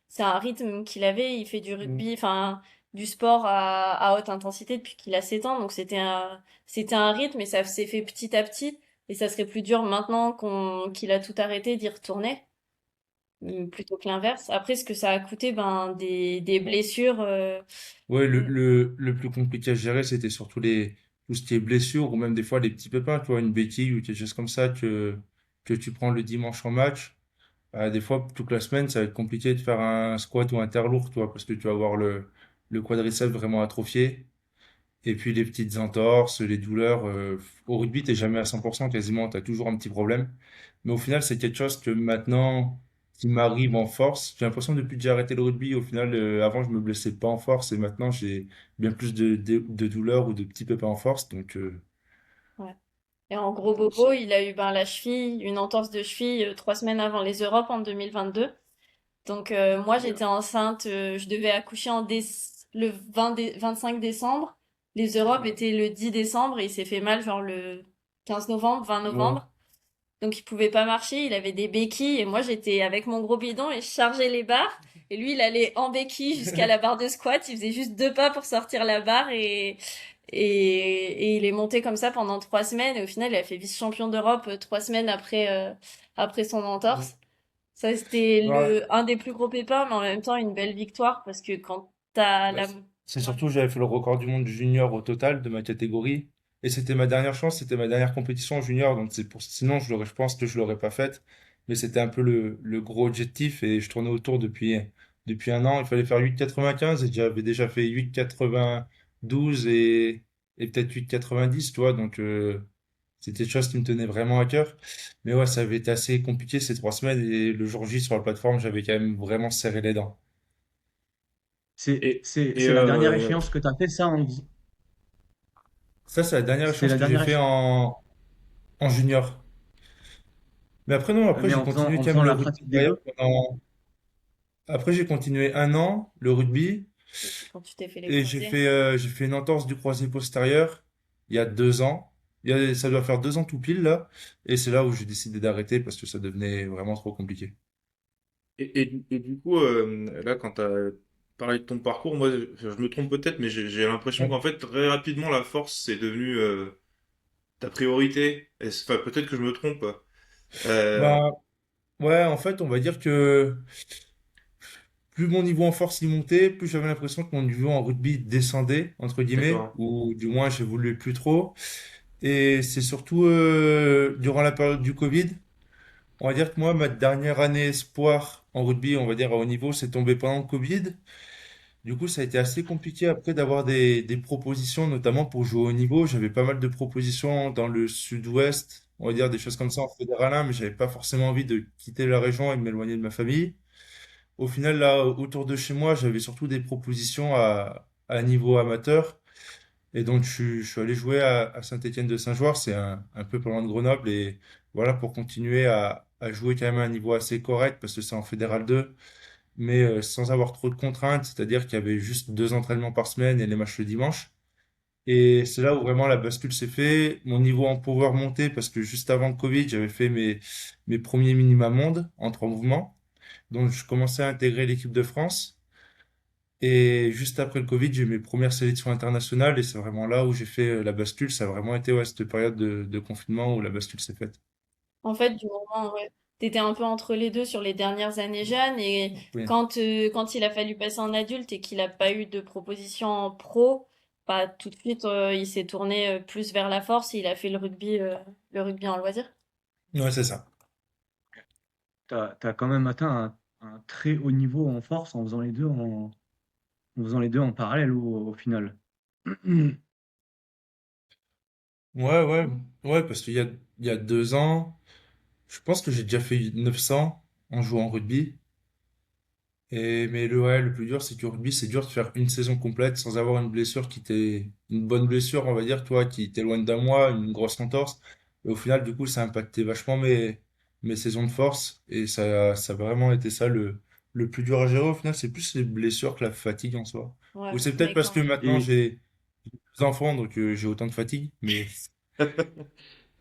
c'est un rythme qu'il avait. Il fait du Mm. rugby, enfin, du sport à haute intensité depuis qu'il a 7 ans, donc c'était un rythme et ça s'est fait petit à petit, et ça serait plus dur maintenant qu'il a tout arrêté d'y retourner plutôt que l'inverse. Après, ce que ça a coûté, ben, des blessures. Ouais, le, Mm. le, le plus compliqué à gérer, c'était surtout tout ce qui est blessures ou même des fois les petits pépins, tu vois, une béquille ou quelque chose comme ça que tu prends le dimanche en match. Des fois, toute la semaine, ça va être compliqué de faire un squat ou un terre lourd, tu vois, parce que tu vas avoir le quadriceps vraiment atrophié. Et puis les petites entorses, les douleurs. Au rugby, t'es jamais à 100% quasiment, t'as toujours un petit problème. Mais au final, c'est quelque chose que maintenant, qui m'arrive en force. J'ai l'impression depuis que j'ai arrêté le rugby, au final, avant, je me blessais pas en force et maintenant, j'ai bien plus de douleurs ou de petits pépins en force. Donc, Ouais. Et en gros bobo, il a eu ben, la cheville, une entorse de cheville 3 semaines avant les Europes en 2022. Donc moi, j'étais enceinte, je devais accoucher le 25 décembre. Les Europes étaient le 10 décembre et il s'est fait mal genre le 15 novembre, 20 ouais. novembre. Donc il pouvait pas marcher, il avait des béquilles et moi j'étais avec mon gros bidon et je chargeais les barres. Et lui, il allait en béquille jusqu'à la barre de squat, il faisait juste 2 pas pour sortir la barre et il est monté comme ça pendant 3 semaines et au final il a fait vice-champion d'Europe 3 semaines après son entorse. Ça c'était Ouais. un des plus gros pépins mais en même temps une belle victoire parce que quand t'as Bah, la... c'est Ouais. surtout, j'avais fait le record du monde junior au total de ma catégorie. Et c'était ma dernière chance, c'était ma dernière compétition en junior. Donc sinon, je pense que je l'aurais pas faite. Mais c'était un peu le gros objectif et je tournais autour depuis un an. Il fallait faire 8,95 et j'avais déjà fait 8,92 et peut-être 8,90, tu vois. Donc, c'était quelque chose qui me tenait vraiment à cœur. Mais ouais, ça avait été assez compliqué ces 3 semaines et le jour J sur la plateforme, j'avais quand même vraiment serré les dents. C'est Et, c'est- et c'est la dernière échéance que tu as fait ça Ça, c'est la dernière c'est chance la que j'ai dernière fait échéance. en junior. Mais après, non, après, Mais j'ai en faisant, continué en quand même faisant le la rugby pratique des derrière deux. Après, j'ai continué un an, le rugby, Quand tu t'es fait les et j'ai croisés. fait, j'ai fait une entorse du croisé postérieur il y a 2 ans. Ça doit faire 2 ans tout pile, là. Et c'est là où j'ai décidé d'arrêter parce que ça devenait vraiment trop compliqué. et du coup, là, quand tu as parlé de ton parcours, moi, je me trompe peut-être, mais j'ai l'impression Ouais. qu'en fait, très rapidement, la force, c'est devenu ta priorité. Enfin, peut-être que je me trompe. Euh, Bah, ouais, en fait, on va dire que plus mon niveau en force y montait, plus j'avais l'impression que mon niveau en rugby descendait, entre guillemets, d'accord. ou du moins, j'évoluais plus trop. Et c'est surtout durant la période du Covid. On va dire que moi, ma dernière année espoir en rugby, on va dire à haut niveau, c'est tombé pendant le Covid. Du coup, ça a été assez compliqué après d'avoir des propositions, notamment pour jouer au haut niveau. J'avais pas mal de propositions dans le sud-ouest, on va dire des choses comme ça en fédéral 1, mais j'avais pas forcément envie de quitter la région et de m'éloigner de ma famille. Au final, là, autour de chez moi, j'avais surtout des propositions à niveau amateur. Et donc, je suis allé jouer à Saint-Étienne de Saint-Joire, c'est un peu pas loin de Grenoble. Et voilà, pour continuer à jouer quand même à un niveau assez correct, parce que c'est en Fédéral 2, mais sans avoir trop de contraintes, c'est-à-dire qu'il y avait juste 2 entraînements par semaine et les matchs le dimanche. Et c'est là où vraiment la bascule s'est fait. Mon niveau en power montait, parce que juste avant le Covid, j'avais fait mes premiers minima monde en 3 mouvements. Donc, je commençais à intégrer l'équipe de France. Et juste après le Covid, j'ai eu mes premières sélections internationales et c'est vraiment là où j'ai fait la bascule. Ça a vraiment été ouais, cette période de confinement où la bascule s'est faite. En fait, du moment où t'étais un peu entre les deux sur les dernières années jeunes et Oui. quand il a fallu passer en adulte et qu'il a pas eu de proposition en pro, pas tout de suite, il s'est tourné plus vers la force et il a fait le rugby en loisir. Ouais, c'est ça. T'as quand même atteint un très haut niveau en force en faisant les deux en faisant les deux en parallèle au final. Ouais, ouais, ouais, parce il y a 2 ans, je pense que j'ai déjà fait 900 en jouant au rugby. Mais ouais, le plus dur, c'est que au rugby, c'est dur de faire une saison complète sans avoir une blessure une bonne blessure, on va dire, toi, qui t'éloigne d'un mois, une grosse entorse. Et au final, du coup, ça a impacté vachement mes saisons de force. Et ça a vraiment été ça le plus dur à gérer. Au final, c'est plus les blessures que la fatigue en soi. Ouais, Ou c'est peut-être mais parce que quand maintenant Et, j'ai deux enfants, donc j'ai autant de fatigue. Mais je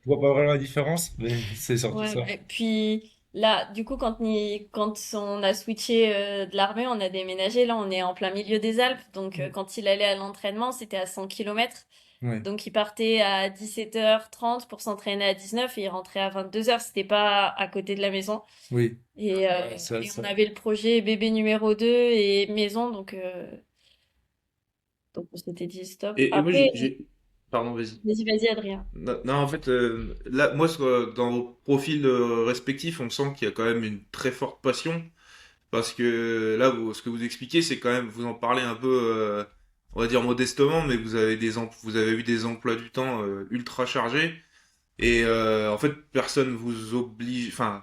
vois pas vraiment la différence. Mais c'est surtout Ouais, ça. et puis là, du coup, quand on a switché de l'armée, on a déménagé. Là, on est en plein milieu des Alpes. Donc, quand il allait à l'entraînement, c'était à 100 kilomètres. Ouais. Donc, il partait à 17h30 pour s'entraîner à 19 et il rentrait à 22h. C'était pas à côté de la maison. Oui. Et, Ouais, et on avait le projet bébé numéro 2 et maison. Donc on s'était dit stop. Et moi, Après, Pardon, vas-y. vas-y, Adrien. Non, non, en fait, là, moi, dans vos profils respectifs, on sent qu'il y a quand même une très forte passion. Parce que là, ce que vous expliquez, c'est quand même, vous en parlez un peu, on va dire modestement, mais vous avez eu des emplois du temps ultra chargés. Et en fait, personne vous oblige, enfin,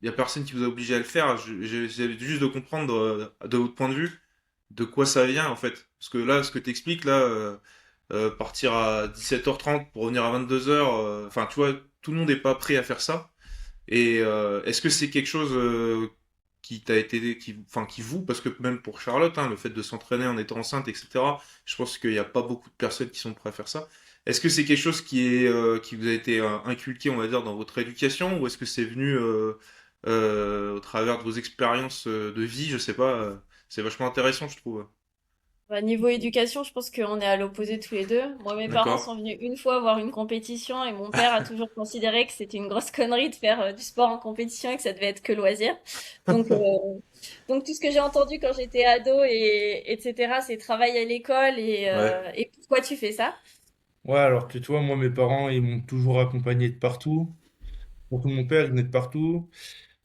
il y a personne qui vous a obligé à le faire. J'essaie juste de comprendre de votre point de vue de quoi ça vient en fait. Parce que là, ce que t'expliques là, partir à 17h30 pour revenir à 22h, enfin, tu vois, tout le monde n'est pas prêt à faire ça. Et est-ce que c'est quelque chose qui t'a été, enfin, qui vous, parce que même pour Charlotte, hein, le fait de s'entraîner en étant enceinte, etc., je pense qu'il n'y a pas beaucoup de personnes qui sont prêtes à faire ça. Est-ce que c'est quelque chose qui vous a été inculqué, on va dire, dans votre éducation, ou est-ce que c'est venu au travers de vos expériences de vie, je sais pas, c'est vachement intéressant, je trouve. Bah, niveau éducation, je pense qu'on est à l'opposé tous les deux. Moi, mes parents D'accord. sont venus une fois voir une compétition et mon père a toujours considéré que c'était une grosse connerie de faire du sport en compétition et que ça devait être que loisir. Donc, donc tout ce que j'ai entendu quand j'étais ado et etc., c'est travail à l'école Ouais. et pourquoi tu fais ça? Ouais, alors que tu vois, moi, mes parents, ils m'ont toujours accompagné de partout. Surtout mon père, il venait de partout.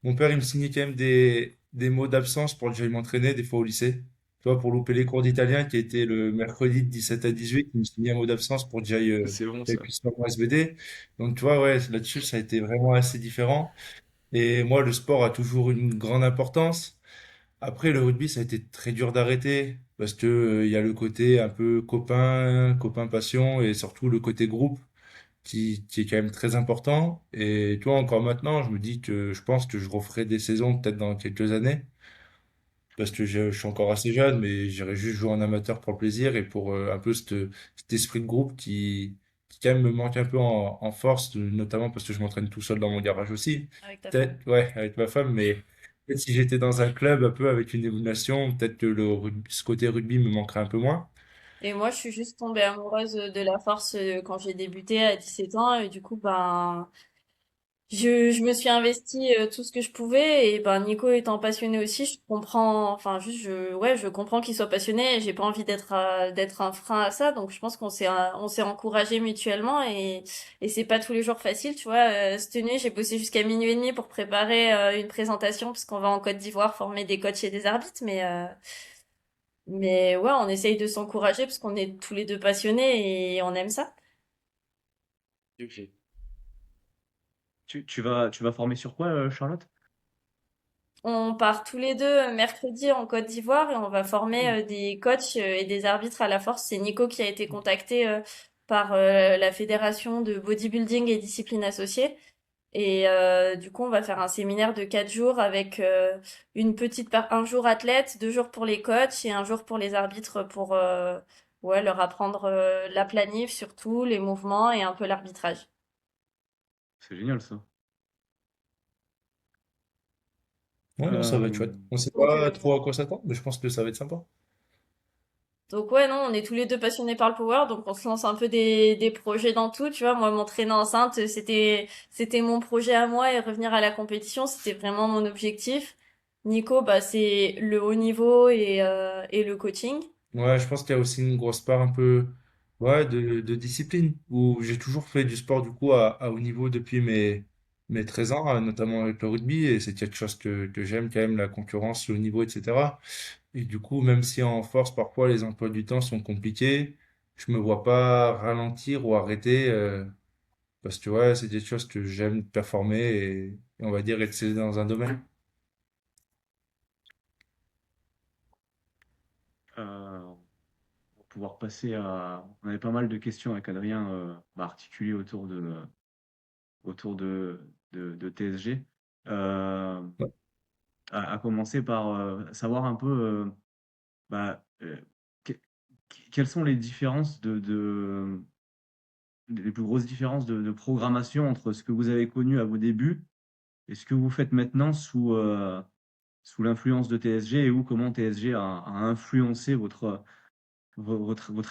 Mon père, il me signait quand même des mots d'absence pour que j'aille m'entraîner des fois au lycée. Tu vois, pour louper les cours d'italien qui était le mercredi de 17 à 18, il me signait un mot d'absence pour que C'est bon j'aille ça. plus faire mon SBD. Donc, tu vois, ouais, là-dessus, ça a été vraiment assez différent. Et moi, le sport a toujours une grande importance. Après, le rugby, ça a été très dur d'arrêter parce que, il y a le côté un peu copain passion et surtout le côté groupe qui est quand même très important. Et tu vois, encore maintenant, je me dis que je pense que je referai des saisons peut-être dans quelques années, parce que je suis encore assez jeune, mais j'irai juste jouer en amateur pour le plaisir et pour un peu cet esprit de groupe qui quand même me manque un peu en force, notamment parce que je m'entraîne tout seul dans mon garage aussi. Avec ta femme. Peut-être, ouais, avec ma femme, mais peut-être si j'étais dans un club un peu avec une émulation, peut-être que ce côté rugby me manquerait un peu moins. Et moi, je suis juste tombée amoureuse de la force quand j'ai débuté à 17 ans et du coup, ben, je me suis investi tout ce que je pouvais et ben Nico étant passionné aussi, je comprends enfin juste ouais, je comprends qu'il soit passionné et j'ai pas envie d'être un frein à ça donc je pense qu'on s'est encouragé mutuellement et c'est pas tous les jours facile, tu vois. Cette nuit, j'ai bossé jusqu'à minuit et demi pour préparer une présentation parce qu'on va en Côte d'Ivoire former des coachs et des arbitres mais ouais, on essaye de s'encourager parce qu'on est tous les deux passionnés et on aime ça. Ok. Tu vas former sur quoi, Charlotte? On part tous les deux mercredi en Côte d'Ivoire et on va former des coachs et des arbitres à la force. C'est Nico qui a été contacté par la fédération de bodybuilding et disciplines associées. Et du coup, on va faire un séminaire de 4 jours avec un jour athlète, 2 jours pour les coachs et un jour pour les arbitres pour ouais, leur apprendre la planif surtout, les mouvements et un peu l'arbitrage. C'est génial ça. Ouais, non, ça va être chouette. Euh, On sait Donc, pas trop à quoi s'attendre, mais je pense que ça va être sympa. Donc ouais, non, on est tous les deux passionnés par le power, donc on se lance un peu des projets dans tout, tu vois. Moi, m'entraîner enceinte, c'était mon projet à moi et revenir à la compétition, c'était vraiment mon objectif. Nico, bah c'est le haut niveau et le coaching. Ouais, je pense qu'il y a aussi une grosse part un peu Ouais, de discipline, où j'ai toujours fait du sport du coup à haut niveau depuis mes 13 ans, notamment avec le rugby, et c'est quelque chose que j'aime quand même, la concurrence, le haut niveau, etc. Et du coup, même si en force, parfois les emplois du temps sont compliqués, je me vois pas ralentir ou arrêter, parce que ouais, c'est des choses que j'aime performer et on va dire exceller dans un domaine. On va pouvoir passer à. On avait pas mal de questions avec Adrien articulées autour de TSG. Euh, Ouais. à commencer par savoir un peu bah, que- quelles sont les différences les plus grosses différences de programmation entre ce que vous avez connu à vos débuts et ce que vous faites maintenant sous l'influence de TSG et où comment TSG a influencé votre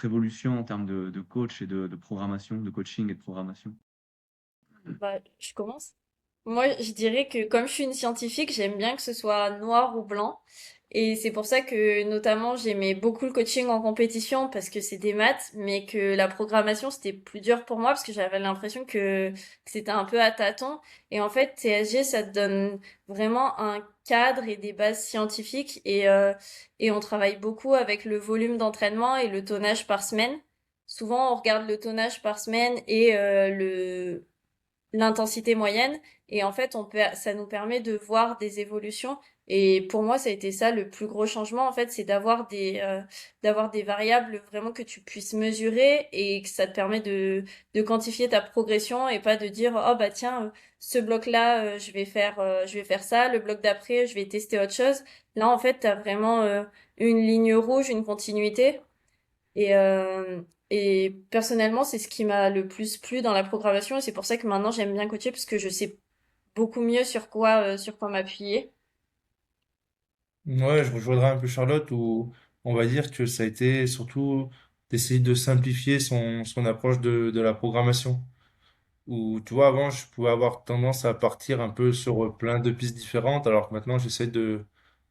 évolution en termes de coach et de programmation, de coaching et de programmation. Bah, je commence. Moi, je dirais que comme je suis une scientifique, j'aime bien que ce soit noir ou blanc. Et c'est pour ça que notamment j'aimais beaucoup le coaching en compétition parce que c'est des maths, mais que la programmation c'était plus dur pour moi parce que j'avais l'impression que c'était un peu à tâtons. Et en fait, TSG, ça te donne vraiment un cadre et des bases scientifiques et on travaille beaucoup avec le volume d'entraînement et le tonnage par semaine. Souvent, on regarde le tonnage par semaine et le l'intensité moyenne et en fait ça nous permet de voir des évolutions et pour moi ça a été ça le plus gros changement en fait c'est d'avoir des variables vraiment que tu puisses mesurer et que ça te permet de quantifier ta progression et pas de dire oh bah tiens ce bloc là je vais faire ça, le bloc d'après je vais tester autre chose. Là en fait tu as vraiment une ligne rouge, une continuité et, euh, et personnellement, c'est ce qui m'a le plus plu dans la programmation et c'est pour ça que maintenant j'aime bien coacher parce que je sais beaucoup mieux sur quoi m'appuyer. Ouais, je rejoindrai un peu Charlotte où on va dire que ça a été surtout d'essayer de simplifier son approche de la programmation. Où, tu vois, avant, je pouvais avoir tendance à partir un peu sur plein de pistes différentes, alors que maintenant, j'essaie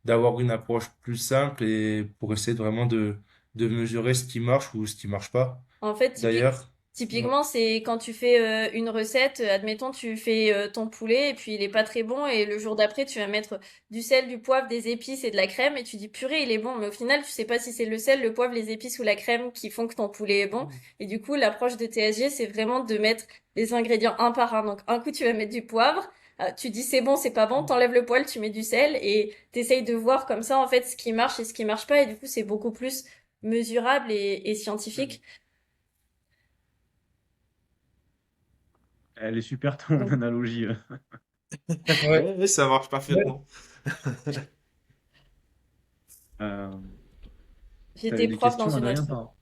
d'avoir une approche plus simple et pour essayer vraiment de mesurer ce qui marche ou ce qui marche pas. En fait, D'ailleurs, ouais, typiquement, c'est quand tu fais une recette, admettons, tu fais ton poulet et puis il est pas très bon et le jour d'après, tu vas mettre du sel, du poivre, des épices et de la crème et tu dis purée, il est bon, mais au final, tu sais pas si c'est le sel, le poivre, les épices ou la crème qui font que ton poulet est bon. Et du coup, l'approche de TSG, c'est vraiment de mettre les ingrédients un par un. Donc, un coup, tu vas mettre du poivre, tu dis c'est bon, c'est pas bon, t'enlèves le poil, tu mets du sel et t'essayes de voir comme ça, en fait, ce qui marche et ce qui marche pas. Et du coup, c'est beaucoup plus mesurable et scientifique. Elle est super ton analogie. ouais, Ouais, ouais, ça marche ouais. parfaitement. Euh, T'avais J'étais des prof dans questions, une Adrien, autre. par.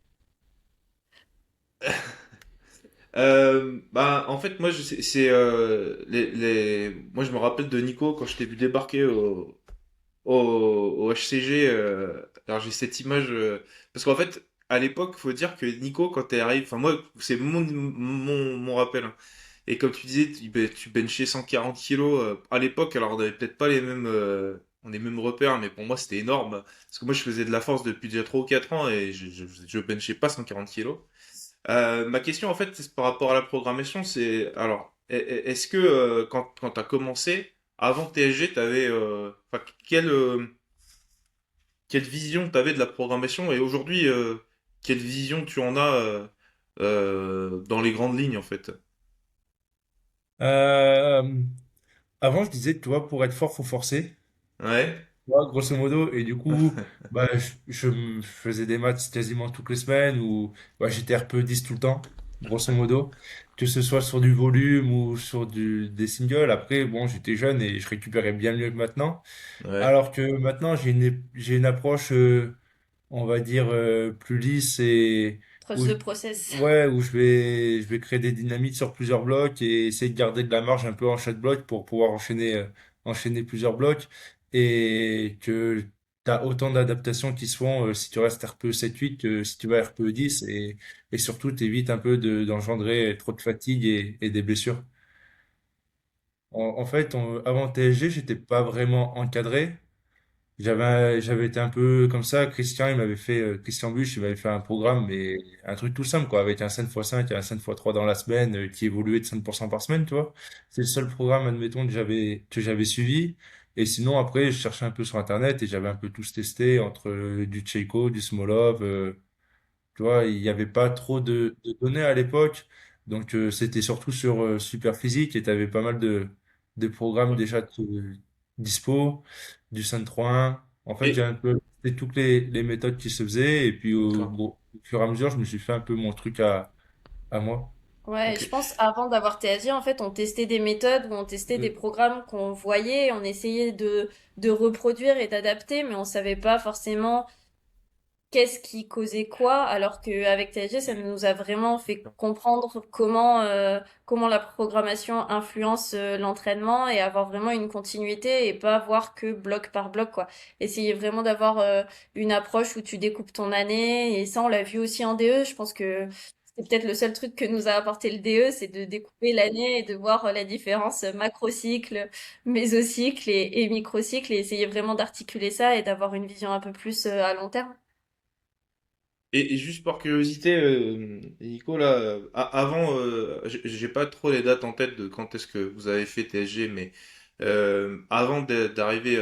Bah, en fait, moi, moi, je me rappelle de Nico quand je t'ai vu débarquer au HCG. Alors, j'ai cette image. Parce qu'en fait, à l'époque, faut dire que Nico, quand t'es arrivé, enfin, moi, c'est mon rappel, hein. Et comme tu disais, tu benchais 140 kilos à l'époque. Alors, on avait peut-être pas les mêmes repères, mais pour moi, c'était énorme. Parce que moi, je faisais de la force depuis déjà 3 ou 4 ans et je benchais pas 140 kilos. Ma question, en fait, c'est par rapport à la programmation, c'est alors, est-ce que quand tu as commencé, avant TSG, tu avais quelle vision tu avais de la programmation et aujourd'hui, quelle vision tu en as dans les grandes lignes, en fait? Euh, avant, je disais, tu vois, pour être fort, faut forcer. Ouais, Ouais, grosso modo, et du coup, bah, je faisais des maths quasiment toutes les semaines ou bah, j'étais RPE 10 tout le temps, grosso modo, que ce soit sur du volume ou sur des singles. Après, bon, j'étais jeune et je récupérais bien mieux que maintenant. ouais, Alors que maintenant, j'ai une approche, on va dire, plus lisse et où, Trust je- the process. ouais, où je vais créer des dynamiques sur plusieurs blocs et essayer de garder de la marge un peu en chaque bloc pour pouvoir enchaîner plusieurs blocs et que tu as autant d'adaptations qui se font si tu restes RPE 7-8 que si tu vas RPE 10 et surtout t'évites un peu d'engendrer trop de fatigue et des blessures. En fait, avant TSG, j'étais pas vraiment encadré. J'avais été un peu comme ça. Christian Buch, il m'avait fait un programme, mais un truc tout simple, quoi, avec un 5x5 et un 5x3 dans la semaine, qui évoluait de 5% par semaine, tu vois. C'est le seul programme, admettons, que j'avais suivi. Et sinon, après, je cherchais un peu sur Internet et j'avais un peu tous testé entre du Cheiko, du Smolov, tu vois, il n'y avait pas trop de données à l'époque. Donc, c'était surtout sur Superphysique et tu avais pas mal de programmes Ouais. déjà dispo, du Sun 3.1. En fait, j'ai Et, un peu testé toutes les méthodes qui se faisaient et puis d'accord. au fur et à mesure, je me suis fait un peu mon truc à moi. Ouais, Ok. je pense avant d'avoir TSG, en fait, on testait des méthodes ou on testait des Mm. programmes qu'on voyait, on essayait de reproduire et d'adapter, mais on savait pas forcément qu'est-ce qui causait quoi, alors qu'avec TSG, ça nous a vraiment fait comprendre comment la programmation influence l'entraînement et avoir vraiment une continuité et pas voir que bloc par bloc, quoi. Essayer vraiment d'avoir une approche où tu découpes ton année, et ça, on l'a vu aussi en DE. Je pense que c'est peut-être le seul truc que nous a apporté le DE, c'est de découper l'année et de voir la différence macrocycle, mésocycle et microcycle, et essayer vraiment d'articuler ça et d'avoir une vision un peu plus à long terme. Et juste par curiosité, Nico, là, avant, j'ai pas trop les dates en tête de quand est-ce que vous avez fait TSG, mais avant d'arriver,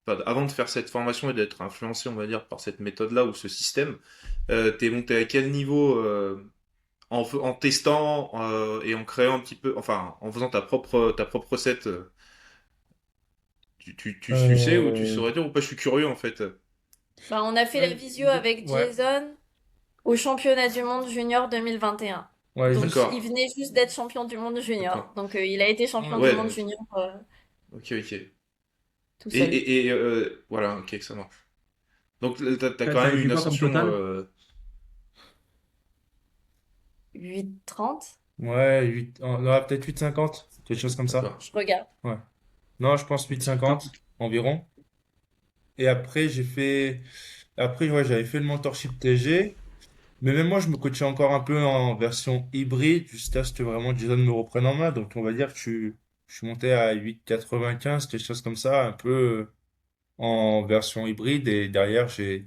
enfin, avant de faire cette formation et d'être influencé, on va dire, par cette méthode-là ou ce système, t'es monté à quel niveau en testant et en créant un petit peu, enfin, en faisant ta propre recette, tu sais ou tu Euh, saurais dire ou pas? Je suis curieux en fait. Bah, on a fait la visio avec ouais, Jason au championnat du monde junior 2021. ouais, Donc, juste. il D'accord, venait juste d'être champion du monde junior. d'accord. Donc, il a été champion du Ouais. monde Ouais, junior ok, ok. tout Et, seul. voilà, ok, ça marche. Donc t'as quand même T'avais eu fait une quoi comme ascension. total? 8,30? Ouais, 8, non, peut-être 8,50, quelque chose comme ça. D'accord. Je regarde. Ouais. Non, je pense Attends, 8,50 environ. Et après, après, ouais, j'avais fait le mentorship TG. Mais même moi, je me coachais encore un peu en version hybride, jusqu'à ce que vraiment Jason me reprenne en main. Donc, on va dire que je suis monté à 8,95, quelque chose comme ça, un peu en version hybride. Et derrière, je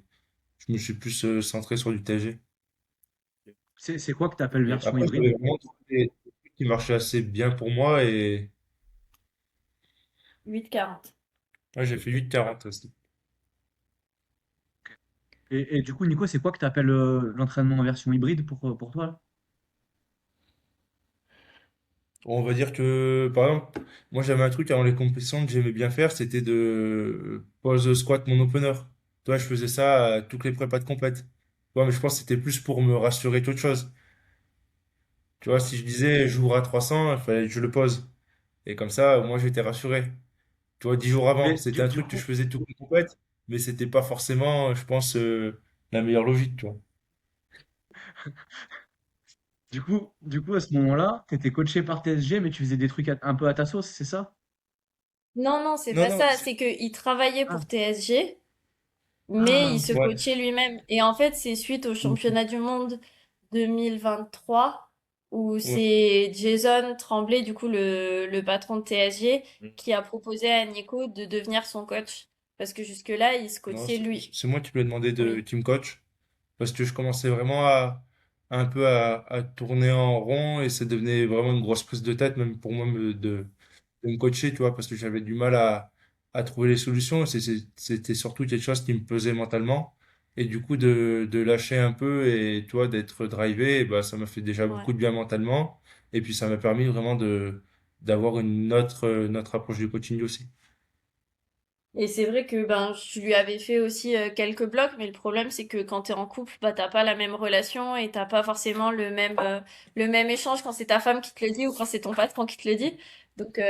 me suis plus centré sur du TG. c'est quoi que tu appelles Ok. version Après, j'avais hybride? vraiment trouvé des trucs qui marchaient assez bien pour moi. Et 8,40. ouais, j'ai fait 8,40 aussi. Et du coup, Nico, c'est quoi que tu appelles l'entraînement en version hybride pour toi là? On va dire que, par exemple, moi j'avais un truc avant les compétitions que j'aimais bien faire, c'était de pose squat mon opener. Toi, je faisais ça à toutes les prépas de compète. Ouais, mais je pense que c'était plus pour me rassurer qu'autre chose. Tu vois, si je disais j'ouvre à 300, il fallait que je le pose. Et comme ça, moi j'étais rassuré. Tu vois, 10 jours avant, Mais c'était un du truc que je coup, faisais toutes les compètes, mais c'était pas forcément, je pense, la meilleure logique, tu vois. à ce moment-là, tu étais coaché par TSG, mais tu faisais des trucs un peu à ta sauce, c'est ça? Non, non, c'est Non, pas non, ça. C'est qu'il travaillait Ah, pour TSG, mais ah, il ok. se ouais. coachait lui-même. Et en fait, c'est suite au championnat du monde 2023 où Ouais. c'est Jason Tremblay, du coup le patron de TSG, Mm. qui a proposé à Nico de devenir son coach. Parce que jusque-là, il se Non, coachait lui. c'est moi qui lui ai demandé de Oui, qu'il me coach. Parce que je commençais vraiment un peu à tourner en rond et ça devenait vraiment une grosse prise de tête, même pour moi, de me coacher, tu vois, parce que j'avais du mal à trouver les solutions. C'était surtout quelque chose qui me pesait mentalement. Et du coup, de lâcher un peu et, tu vois, d'être drivé, bah, ça m'a fait déjà ouais. beaucoup de bien mentalement. Et puis, ça m'a permis vraiment d'avoir une autre approche du coaching aussi. Et c'est vrai que ben je lui avais fait aussi quelques blocs, mais le problème c'est que quand t'es en couple, bah t'as pas la même relation et t'as pas forcément le même échange quand c'est ta femme qui te le dit ou quand c'est ton patron qui te le dit. Donc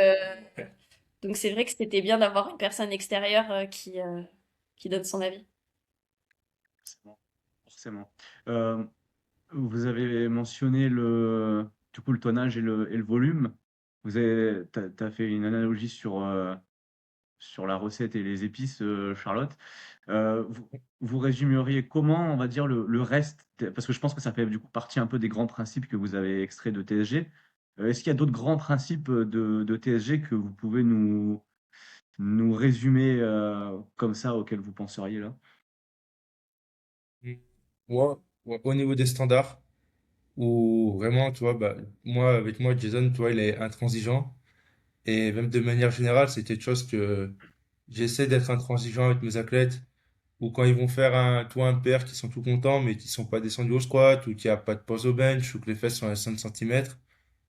donc c'est vrai que c'était bien d'avoir une personne extérieure qui donne son avis. Forcément. Forcément. Euh, Vous avez mentionné du coup, le tonnage et le volume. T'as fait une analogie sur la recette et les épices, Charlotte. Vous résumeriez comment, on va dire, le reste, parce que je pense que ça fait du coup partie un peu des grands principes que vous avez extraits de TSG. Est-ce qu'il y a d'autres grands principes de TSG que vous pouvez nous résumer comme ça auquel vous penseriez là? Mm. Moi, au niveau des standards, où vraiment, tu vois, bah, moi, avec moi, Jason, tu vois, il est intransigeant. Et même de manière générale, c'est quelque chose que j'essaie d'être intransigeant avec mes athlètes. Ou quand ils vont faire un, toi, un PR qui sont tout contents, mais qui sont pas descendus au squat, ou qu'il n'y a pas de pause au bench, ou que les fesses sont à 5 centimètres,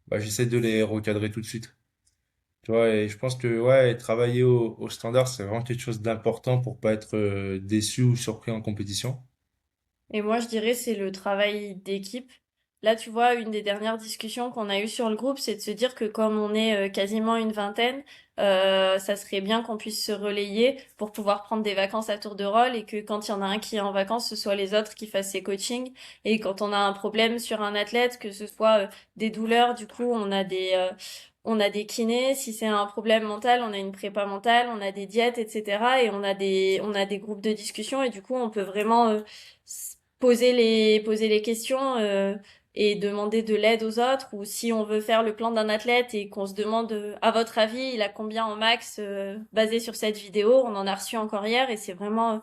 bah, j'essaie de les recadrer tout de suite. Tu vois, et je pense que, ouais, travailler au standard, c'est vraiment quelque chose d'important pour pas être déçu ou surpris en compétition. Et moi, je dirais c'est le travail d'équipe. Là, tu vois, une des dernières discussions qu'on a eues sur le groupe, c'est de se dire que comme on est quasiment une vingtaine, ça serait bien qu'on puisse se relayer pour pouvoir prendre des vacances à tour de rôle et que quand il y en a un qui est en vacances, ce soit les autres qui fassent ses coachings. Et quand on a un problème sur un athlète, que ce soit des douleurs, du coup, on a des kinés. Si c'est un problème mental, on a une prépa mentale, on a des diètes, etc. Et on a des groupes de discussion et du coup, on peut vraiment poser les questions et demander de l'aide aux autres, ou si on veut faire le plan d'un athlète et qu'on se demande à votre avis il a combien en max basé sur cette vidéo, on en a reçu encore hier et c'est vraiment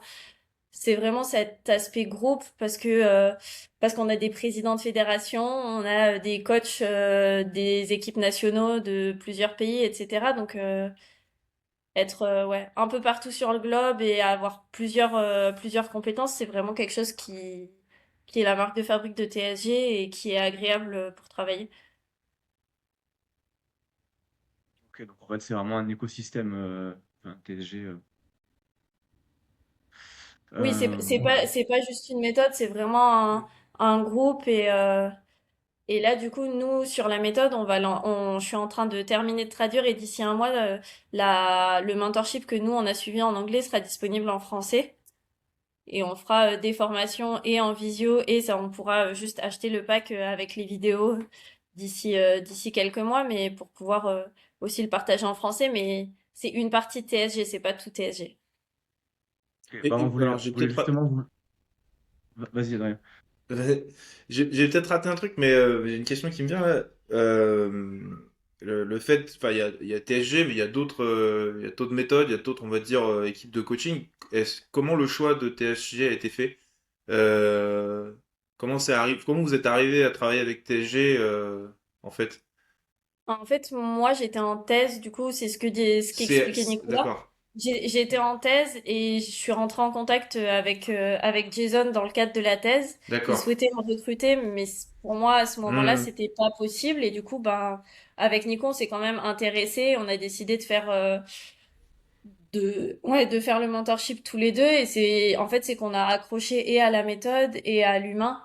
cet aspect groupe parce qu'on a des présidents de fédération, on a des coachs des équipes nationaux de plusieurs pays, etc. Donc être ouais, un peu partout sur le globe et avoir plusieurs compétences, c'est vraiment quelque chose qui est la marque de fabrique de TSG et qui est agréable pour travailler. Ok, donc en fait, c'est vraiment un écosystème, enfin, TSG. Oui, Ok. c'est pas juste une méthode, c'est vraiment un groupe et là, du coup, nous, sur la méthode, je suis en train de terminer de traduire et d'ici un mois, le mentorship que nous, on a suivi en anglais sera disponible en français. Et on fera des formations et en visio et ça on pourra juste acheter le pack avec les vidéos d'ici quelques mois mais pour pouvoir aussi le partager en français mais c'est une partie de TSG, c'est pas tout TSG. Ok, bah, Alors, on voulait justement vous... Vas-y, Adrien. J'ai peut-être raté un truc, mais j'ai une question qui me vient là. Le fait, enfin, il y a TSG, mais il y a d'autres méthodes, il y a d'autres, on va dire, équipes de coaching. Comment le choix de TSG a été fait? Euh, comment vous êtes arrivé à travailler avec TSG, en fait? En fait, moi, j'étais en thèse, du coup, ce qu'expliquait Nicolas. D'accord, J'étais en thèse et je suis rentrée en contact avec Jason dans le cadre de la thèse. Il d'accord. souhaitait me recruter, mais pour moi, à ce moment-là, Hmm, c'était pas possible. Et du coup, ben, avec Nico, on s'est quand même intéressé. On a décidé de faire le mentorship tous les deux. Et en fait, c'est qu'on a accroché et à la méthode et à l'humain.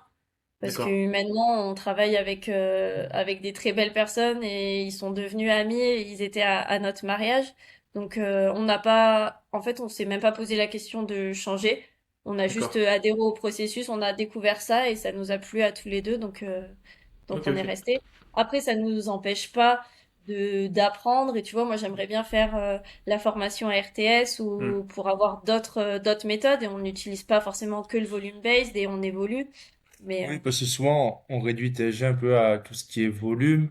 Parce que d'accord, humainement, on travaille avec des très belles personnes et ils sont devenus amis et ils étaient à notre mariage. Donc, on n'a pas, en fait, on s'est même pas posé la question de changer. On a juste d'accord. adhéré au processus, on a découvert ça et ça nous a plu à tous les deux. Donc Ok, on est ok. resté. Après, ça ne nous empêche pas d'apprendre. Et tu vois, moi, j'aimerais bien faire la formation à RTS Hmm, ou pour avoir d'autres méthodes et on n'utilise pas forcément que le volume based et on évolue. Mais Oui, parce que souvent, on réduit TSG un peu à tout ce qui est volume,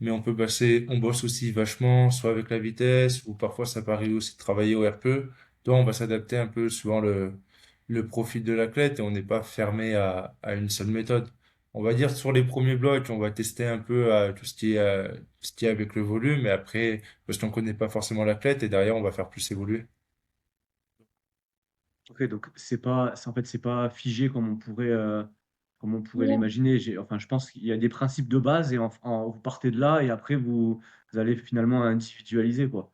mais on peut passer, on bosse aussi vachement, soit avec la vitesse, ou parfois ça peut arriver aussi de travailler au RPE. Donc, on va s'adapter un peu suivant le profil de l'athlète et on n'est pas fermé à une seule méthode. On va dire sur les premiers blocs, on va tester un peu tout ce qui est, tout ce qui est avec le volume, et après, parce qu'on connaît pas forcément l'athlète, et derrière, on va faire plus évoluer. Ok, donc en fait, c'est pas figé comme on pourrait non. l'imaginer. Enfin, je pense qu'il y a des principes de base et vous partez de là et après vous allez finalement individualiser, quoi.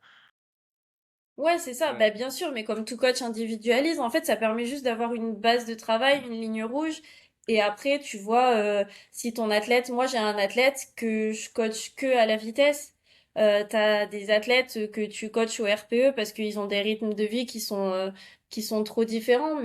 Ouais, c'est ça. Bah, bien sûr, mais comme tout coach individualise, en fait, ça permet juste d'avoir une base de travail, une ligne rouge. Et après, tu vois, si ton athlète, moi j'ai un athlète que je coach que à la vitesse. T'as des athlètes que tu coaches au RPE parce qu'ils ont des rythmes de vie qui sont trop différents.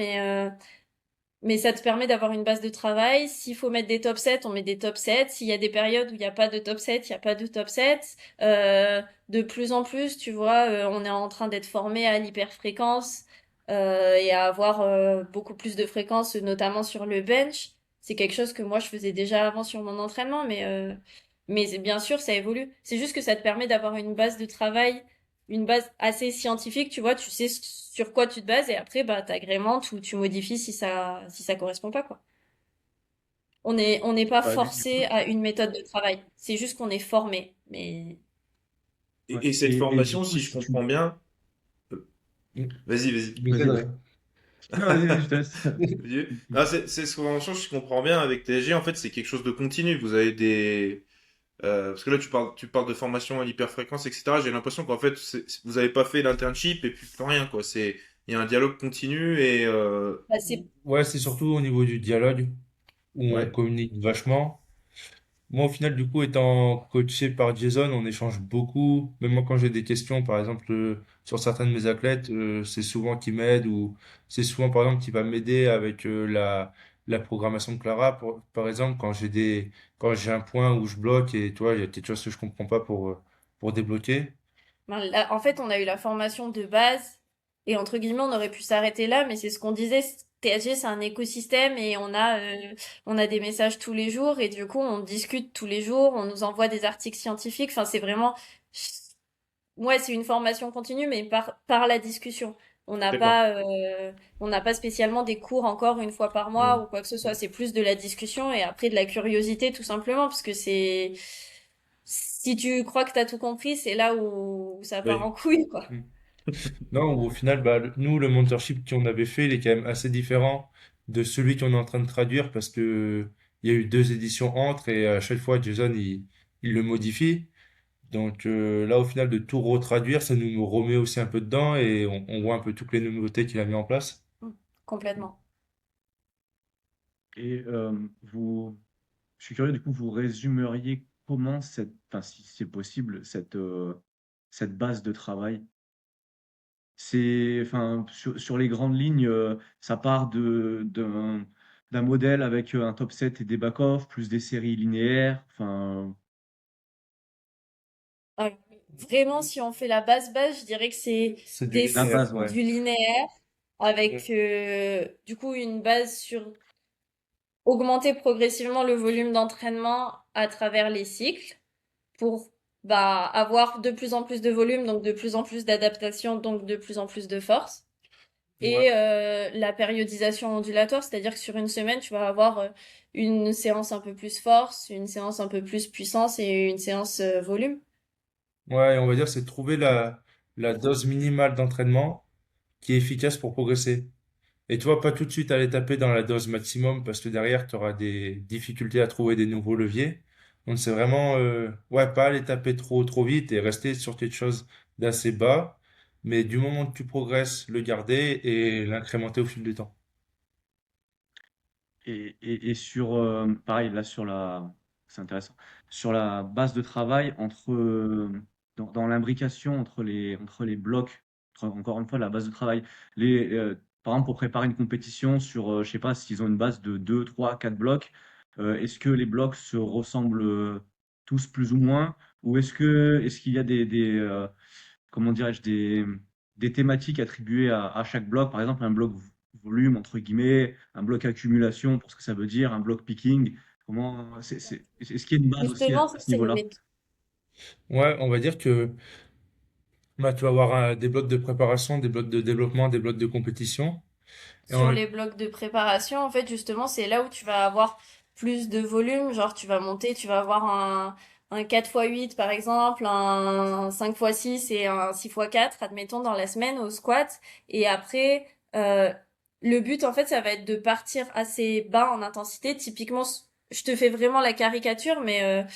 Mais ça te permet d'avoir une base de travail. S'il faut mettre des top 7, on met des top 7. S'il y a des périodes où il n'y a pas de top 7, il n'y a pas de top 7. De plus en plus, tu vois, on est en train d'être formé à l'hyperfréquence et à avoir beaucoup plus de fréquences, notamment sur le bench. C'est quelque chose que moi, je faisais déjà avant sur mon entraînement, mais bien sûr, ça évolue. C'est juste que ça te permet d'avoir une base de travail une base assez scientifique, tu vois, tu sais sur quoi tu te bases et après, bah, t'agrémentes ou tu modifies si ça correspond pas, quoi. On n'est pas Bah, du coup, forcé à une méthode de travail. C'est juste qu'on est formé. Mais ouais. Et cette Et du formation, coup, si je si tu... comprends bien, euh, Mm. vas-y, vas-y. Je Vas-y, t'aiderai. vas-y. Non, vas-y, vas-y, je te laisse. Vieux. Ah, c'est ce formation, si je comprends bien, avec TSG, en fait, c'est quelque chose de continu. Vous avez des, parce que là, tu parles de formation à l'hyperfréquence, etc. J'ai l'impression qu'en fait, vous avez pas fait l'internship et puis plus rien, quoi. Il y a un dialogue continu et, bah, c'est Ouais, c'est surtout au niveau du dialogue où on Ouais. communique vachement. Moi, au final, du coup, étant coaché par Jason, on échange beaucoup. Même moi, quand j'ai des questions, par exemple, sur certains de mes athlètes, c'est souvent qui m'aide ou c'est souvent, par exemple, qui va m'aider avec la programmation de Clara. Par exemple, quand j'ai un point où je bloque et, tu vois, il y a quelque chose que je comprends pas pour débloquer. ben, en fait, on a eu la formation de base et entre guillemets, on aurait pu s'arrêter là, mais c'est ce qu'on disait. TSG, c'est un écosystème et on a des messages tous les jours et du coup, on discute tous les jours, on nous envoie des articles scientifiques. Enfin, c'est vraiment, ouais, c'est une formation continue, mais par la discussion. On n'a d'accord. pas, on n'a pas spécialement des cours encore une fois par mois Hmm. ou quoi que ce soit. C'est plus de la discussion et après de la curiosité, tout simplement, parce que si tu crois que t'as tout compris, c'est là où ça part en Oui. couille, quoi. Mm. Non, au final, bah, nous, le mentorship qu'on avait fait, il est quand même assez différent de celui qu'on est en train de traduire parce que il y a eu deux éditions entre et à chaque fois, Jason, il le modifie. Donc là, au final, de tout retraduire, ça nous remet aussi un peu dedans et on voit un peu toutes les nouveautés qu'il a mis en place. Mm. Complètement. Et je suis curieux, du coup, vous résumeriez comment enfin, si c'est possible, cette base de travail. Enfin, sur les grandes lignes, ça part d'un modèle avec un top 7 et des back-off, plus des séries linéaires. Enfin, Euh, Vraiment, si on fait la base, je dirais que c'est C'est du linéaire, base, ouais. ouais. du linéaire Mm. avec du coup une base sur augmenter progressivement le volume d'entraînement à travers les cycles pour bah, avoir de plus en plus de volume, donc de plus en plus d'adaptation, donc de plus en plus de force. Ouais. Et la périodisation ondulatoire, c'est-à-dire que sur une semaine, tu vas avoir une séance un peu plus force, une séance un peu plus puissance et une séance volume. Ouais, on va dire c'est trouver la dose minimale d'entraînement qui est efficace pour progresser. Et tu vois, pas tout de suite aller taper dans la dose maximum parce que derrière, tu auras des difficultés à trouver des nouveaux leviers. Donc c'est vraiment, ouais, pas aller taper trop vite et rester sur quelque chose d'assez bas. Mais du moment que tu progresses, le garder et l'incrémenter au fil du temps. Et sur, pareil, là, c'est intéressant, sur la base de travail dans l'imbrication entre les blocs, encore une fois, la base de travail, par exemple, pour préparer une compétition sur, je sais pas, s'ils ont une base de 2 3 4 blocs, est-ce que les blocs se ressemblent tous plus ou moins, ou est-ce qu'il y a comment dirais-je, des thématiques attribuées à chaque bloc, par exemple un bloc volume, entre guillemets, un bloc accumulation pour ce que ça veut dire, un bloc picking. Est-ce qu'il y a une base aussi Justement, à ça, ce c'est une niveau-là? méthode. Ouais, on va dire que bah, tu vas avoir des blocs de préparation, des blocs de développement, des blocs de compétition. Et Sur les blocs de préparation, en fait, justement, c'est là où tu vas avoir plus de volume. Genre, tu vas monter, tu vas avoir un 4x8, par exemple, un 5x6 et un 6x4, admettons, dans la semaine au squat. Et après, le but, en fait, ça va être de partir assez bas en intensité. Typiquement, je te fais vraiment la caricature, mais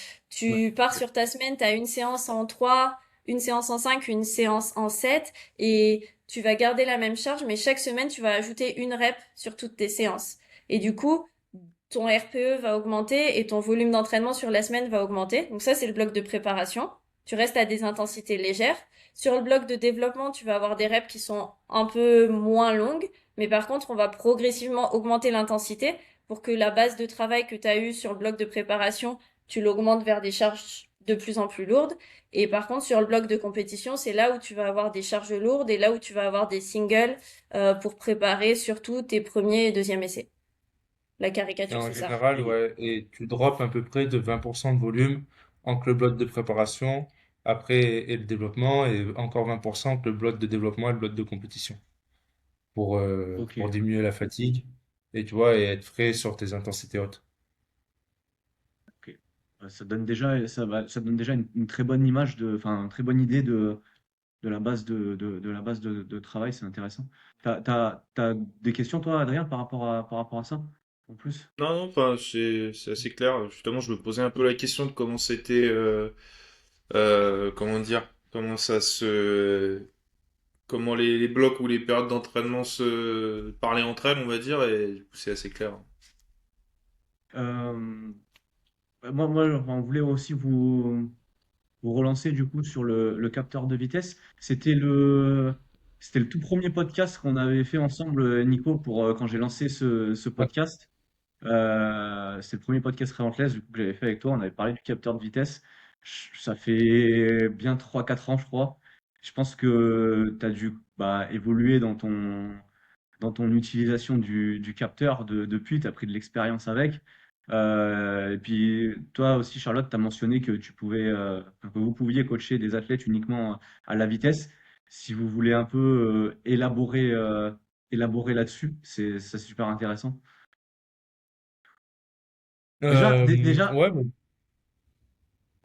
ouais. tu pars sur ta semaine, tu as une séance en 3, une séance en 5, une séance en 7. Et tu vas garder la même charge, mais chaque semaine, tu vas ajouter une rep sur toutes tes séances. Et du coup, ton RPE va augmenter et ton volume d'entraînement sur la semaine va augmenter. Donc ça, c'est le bloc de préparation. Tu restes à des intensités légères. Sur le bloc de développement, tu vas avoir des reps qui sont un peu moins longues, mais par contre, on va progressivement augmenter l'intensité pour que la base de travail que tu as eue sur le bloc de préparation, tu l'augmentes vers des charges de plus en plus lourdes. Et par contre, sur le bloc de compétition, c'est là où tu vas avoir des charges lourdes et là où tu vas avoir des singles pour préparer surtout tes premiers et deuxièmes essais. La Et caricature, en c'est ça. général, ouais, et tu drops à peu près de 20% de volume entre le bloc de préparation après et le développement, et encore 20% que le bloc de développement et le bloc de compétition Ok, pour diminuer la fatigue et tu vois, et être frais sur tes intensités hautes. ok. Ça donne déjà, ça donne déjà une très bonne image enfin, une très bonne idée de la base de la base de travail, c'est intéressant. T'as des questions, toi, Adrien, par rapport à ça, en plus? Non, non, enfin, c'est assez clair. Justement, je me posais un peu la question de comment c'était, comment dire, comment les blocs ou les périodes d'entraînement se parlaient entre elles, on va dire, et du coup, c'est assez clair. Euh, moi, on voulait aussi vous relancer du coup sur le capteur de vitesse. C'était le tout premier podcast qu'on avait fait ensemble, Nico, pour quand j'ai lancé ce Ouais. podcast. C'est le premier podcast Relentless du coup, que j'avais fait avec toi. On avait parlé du capteur de vitesse. Ça fait bien 3 4 ans, je crois. Je pense que tu as dû évoluer dans ton utilisation du capteur depuis. Tu as pris de l'expérience avec. Et puis, toi aussi, Charlotte, tu as mentionné que que vous pouviez coacher des athlètes uniquement à la vitesse. Si vous voulez un peu élaborer là-dessus, c'est super intéressant. Déjà, Ouais, bon,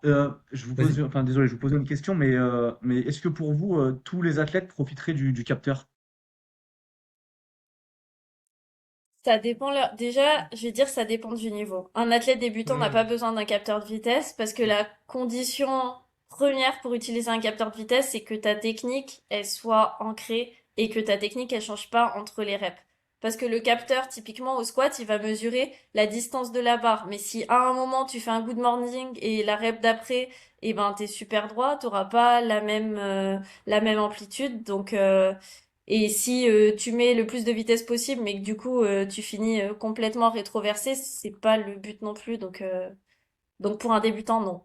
je vous pose, vas-y. enfin désolé, je vous pose une question, mais est-ce que pour vous, tous les athlètes profiteraient du capteur? Ça dépend déjà, je vais dire ça dépend du niveau. Un athlète débutant n'a pas Hmm. besoin d'un capteur de vitesse parce que la condition première pour utiliser un capteur de vitesse, c'est que ta technique, elle soit ancrée et que ta technique, elle change pas entre les reps. Parce que le capteur, typiquement au squat, il va mesurer la distance de la barre. Mais si à un moment tu fais un good morning et la rep d'après, eh ben t'es super droit, t'auras pas la même amplitude. Et si tu mets le plus de vitesse possible, mais que du coup tu finis complètement rétroversé, c'est pas le but non plus. Donc pour un débutant, non.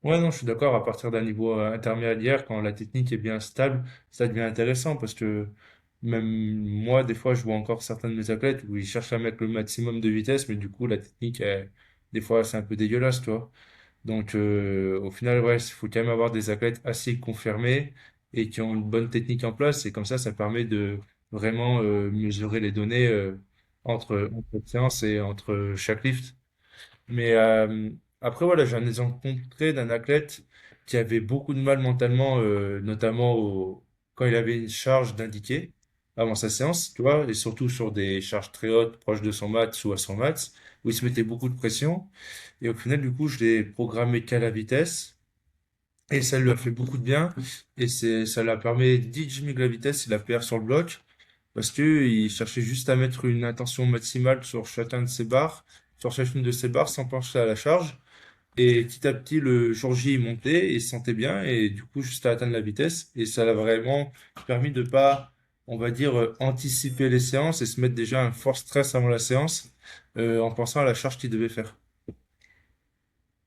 Ouais, non, je suis d'accord. À partir d'un niveau intermédiaire, quand la technique est bien stable, ça devient intéressant parce que même moi, des fois, je vois encore certains de mes athlètes où ils cherchent à mettre le maximum de vitesse, mais du coup, la technique, des fois, c'est un peu dégueulasse, tu vois. Donc, au final, ouais, il faut quand même avoir des athlètes assez confirmés et qui ont une bonne technique en place. Et comme ça permet de vraiment mesurer les données entre séances et entre chaque lift. Mais après, voilà, j'ai un exemple concret d'un athlète qui avait beaucoup de mal mentalement, notamment quand il avait une charge d'indiquer avant sa séance, tu vois, et surtout sur des charges très hautes, proches de son max ou à son max, où il se mettait beaucoup de pression. Et au final, du coup, je l'ai programmé qu'à la vitesse. Et ça lui a fait beaucoup de bien. Et ça lui a permis de diminuer la vitesse, il a PR sur le bloc. Parce que il cherchait juste à mettre une intention maximale sur chacun de ses barres, sur chacune de ses barres sans penser à la charge. Et petit à petit, le jour J, il montait et il se sentait bien. Et du coup, juste à atteindre la vitesse. Et ça l'a vraiment permis de pas, on va dire, anticiper les séances et se mettre déjà un fort stress avant la séance, en pensant à la charge qu'il devait faire.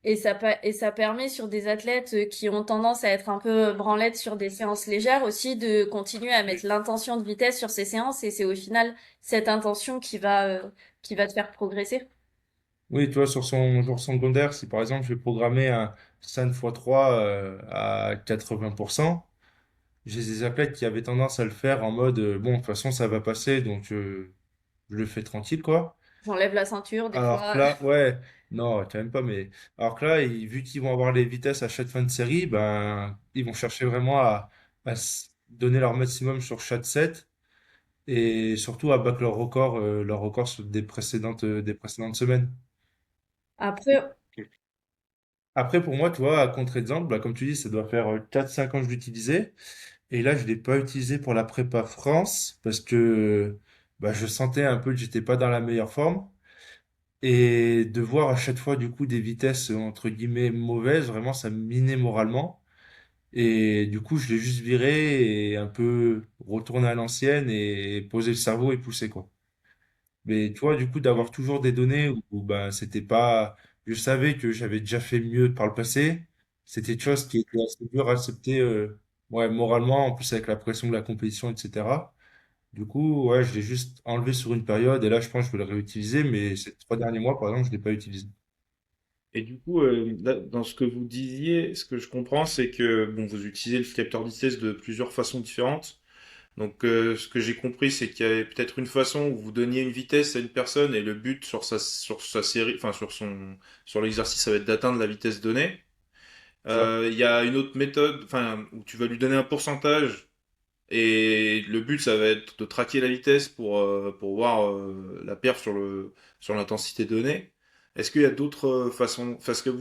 Et ça permet sur des athlètes qui ont tendance à être un peu branlettes sur des séances légères aussi de continuer à mettre l'intention de vitesse sur ces séances et c'est au final cette intention qui va te faire progresser. Oui, tu vois, sur son jour secondaire, si par exemple je vais programmer un 5x3 à 80%, j'ai des athlètes qui avaient tendance à le faire en mode bon, de toute façon ça va passer, donc je le fais tranquille, quoi. J'enlève la ceinture des Alors que fois. là, ouais, non, quand même pas, mais alors que là, vu qu'ils vont avoir les vitesses à chaque fin de série, ben, ils vont chercher vraiment à donner leur maximum sur chaque set et surtout à battre leur record sur des précédentes semaines. Après, Ok. Après, pour moi, tu vois, à contre-exemple, bah, comme tu dis, ça doit faire 4-5 ans que je l'utilisais. Et là, je l'ai pas utilisé pour la prépa France parce que bah, je sentais un peu que j'étais pas dans la meilleure forme. Et de voir à chaque fois, du coup, des vitesses, entre guillemets, mauvaises, vraiment, ça me minait moralement. Et du coup, je l'ai juste viré et un peu retourné à l'ancienne et poser le cerveau et pousser, quoi. Mais tu vois, du coup, d'avoir toujours des données où ben, c'était pas. Je savais que j'avais déjà fait mieux par le passé. C'était une chose qui était assez dur à accepter, ouais, moralement, en plus avec la pression de la compétition, etc. Du coup, ouais, je l'ai juste enlevé sur une période et là, je pense que je vais le réutiliser, mais ces 3 derniers mois, par exemple, je l'ai pas utilisé. Et du coup, là, dans ce que vous disiez, ce que je comprends, c'est que bon, vous utilisez le capteur de vitesse de plusieurs façons différentes. Donc, ce que j'ai compris, c'est qu'il y avait peut-être une façon où vous donniez une vitesse à une personne et le but sur sa série, enfin sur l'exercice, ça va être d'atteindre la vitesse donnée. Ça. Il y a une autre méthode, enfin, où tu vas lui donner un pourcentage et le but, ça va être de traquer la vitesse pour voir la perf sur l'intensité donnée. Est-ce qu'il y a d'autres façons, parce qu'en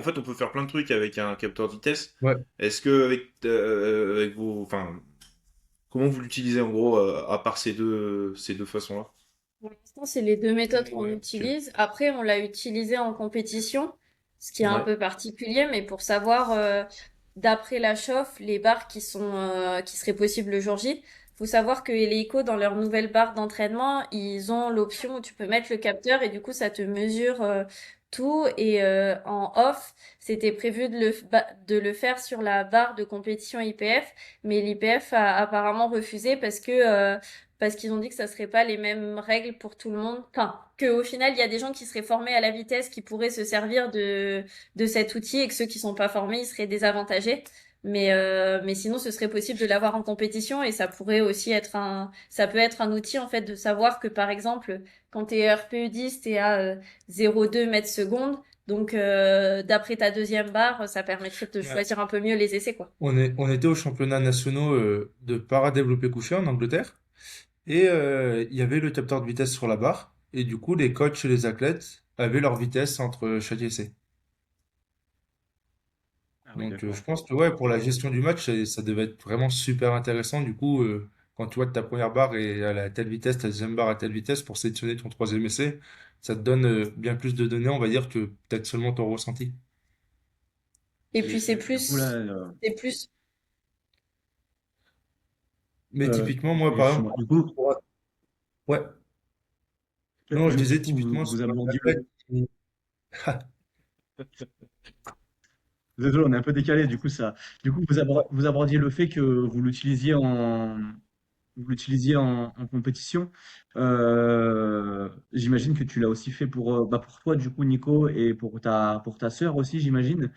fait, on peut faire plein de trucs avec un capteur de vitesse. Ouais, Est-ce que avec enfin, comment vous l'utilisez en gros, à part ces deux façons-là? Pour l'instant, c'est les deux méthodes qu'on Ok. utilise. Après, on l'a utilisé en compétition, ce qui est un Ouais. peu particulier, mais pour savoir, d'après la chauffe, les barres qui seraient possibles le jour J. Faut savoir que Eleiko, dans leur nouvelle barre d'entraînement, ils ont l'option où tu peux mettre le capteur et du coup, ça te mesure, tout. Et en off, c'était prévu de le faire sur la barre de compétition IPF, mais l'IPF a apparemment refusé parce qu'ils ont dit que ça serait pas les mêmes règles pour tout le monde. Enfin, que au final, il y a des gens qui seraient formés à la vitesse qui pourraient se servir de cet outil et que ceux qui sont pas formés, ils seraient désavantagés. Mais sinon, ce serait possible de l'avoir en compétition et ça pourrait aussi être ça peut être un outil, en fait, de savoir que, par exemple, quand t'es RPE 10, t'es à 0,2 mètres secondes. Donc, d'après ta deuxième barre, ça permettrait de ouais. choisir un peu mieux les essais, quoi. On était aux championnats nationaux de para-développé couché en Angleterre. Et il y avait le capteur de vitesse sur la barre. Et du coup, les coachs et les athlètes avaient leur vitesse entre chaque essai. Ah oui, Donc, je d'accord. pense que ouais, pour la gestion du match, ça devait être vraiment super intéressant. Du coup, quand tu vois que ta première barre est à telle vitesse, ta deuxième barre à telle vitesse pour sélectionner ton troisième essai, ça te donne bien plus de données, on va dire, que peut-être seulement ton ressenti. Et puis, Et du coup, là, c'est plus, Mais typiquement, moi, par exemple, excuse-moi. Du coup, ouais, non, je mais du disais coup, vous, typiquement vous sur un abordiez athlète Désolé, on est un peu décalé. Du coup, vous abordiez le fait que vous l'utilisiez en compétition. J'imagine que tu l'as aussi fait pour toi, du coup, Nico, et pour ta sœur aussi, j'imagine.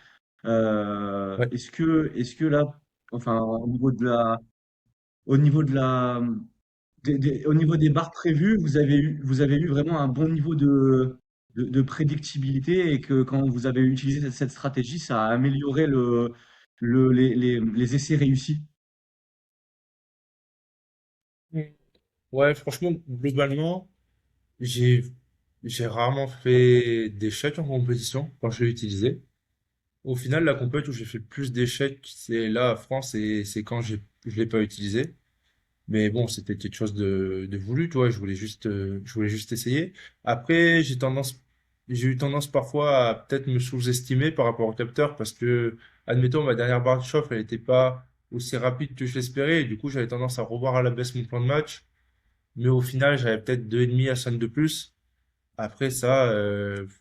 ouais, Est-ce que là, enfin, au niveau de la, au niveau des barres prévues, vous avez eu vraiment un bon niveau de prédictibilité et que quand vous avez utilisé cette stratégie, ça a amélioré les essais réussis. ouais, franchement, globalement, j'ai j'ai rarement fait d'échecs en compétition quand je l'ai utilisé. Au final, la compète où j'ai fait le plus d'échecs, c'est là à France et c'est quand je l'ai pas utilisé. Mais bon, c'était quelque chose de voulu, tu vois. Je voulais juste essayer. Après, j'ai eu tendance parfois à peut-être me sous-estimer par rapport au capteur parce que, admettons, ma dernière barre de chauffe, elle n'était pas aussi rapide que je l'espérais. Et du coup, j'avais tendance à revoir à la baisse mon plan de match. Mais au final, j'avais peut-être 2,5 à 5 de plus. Après ça,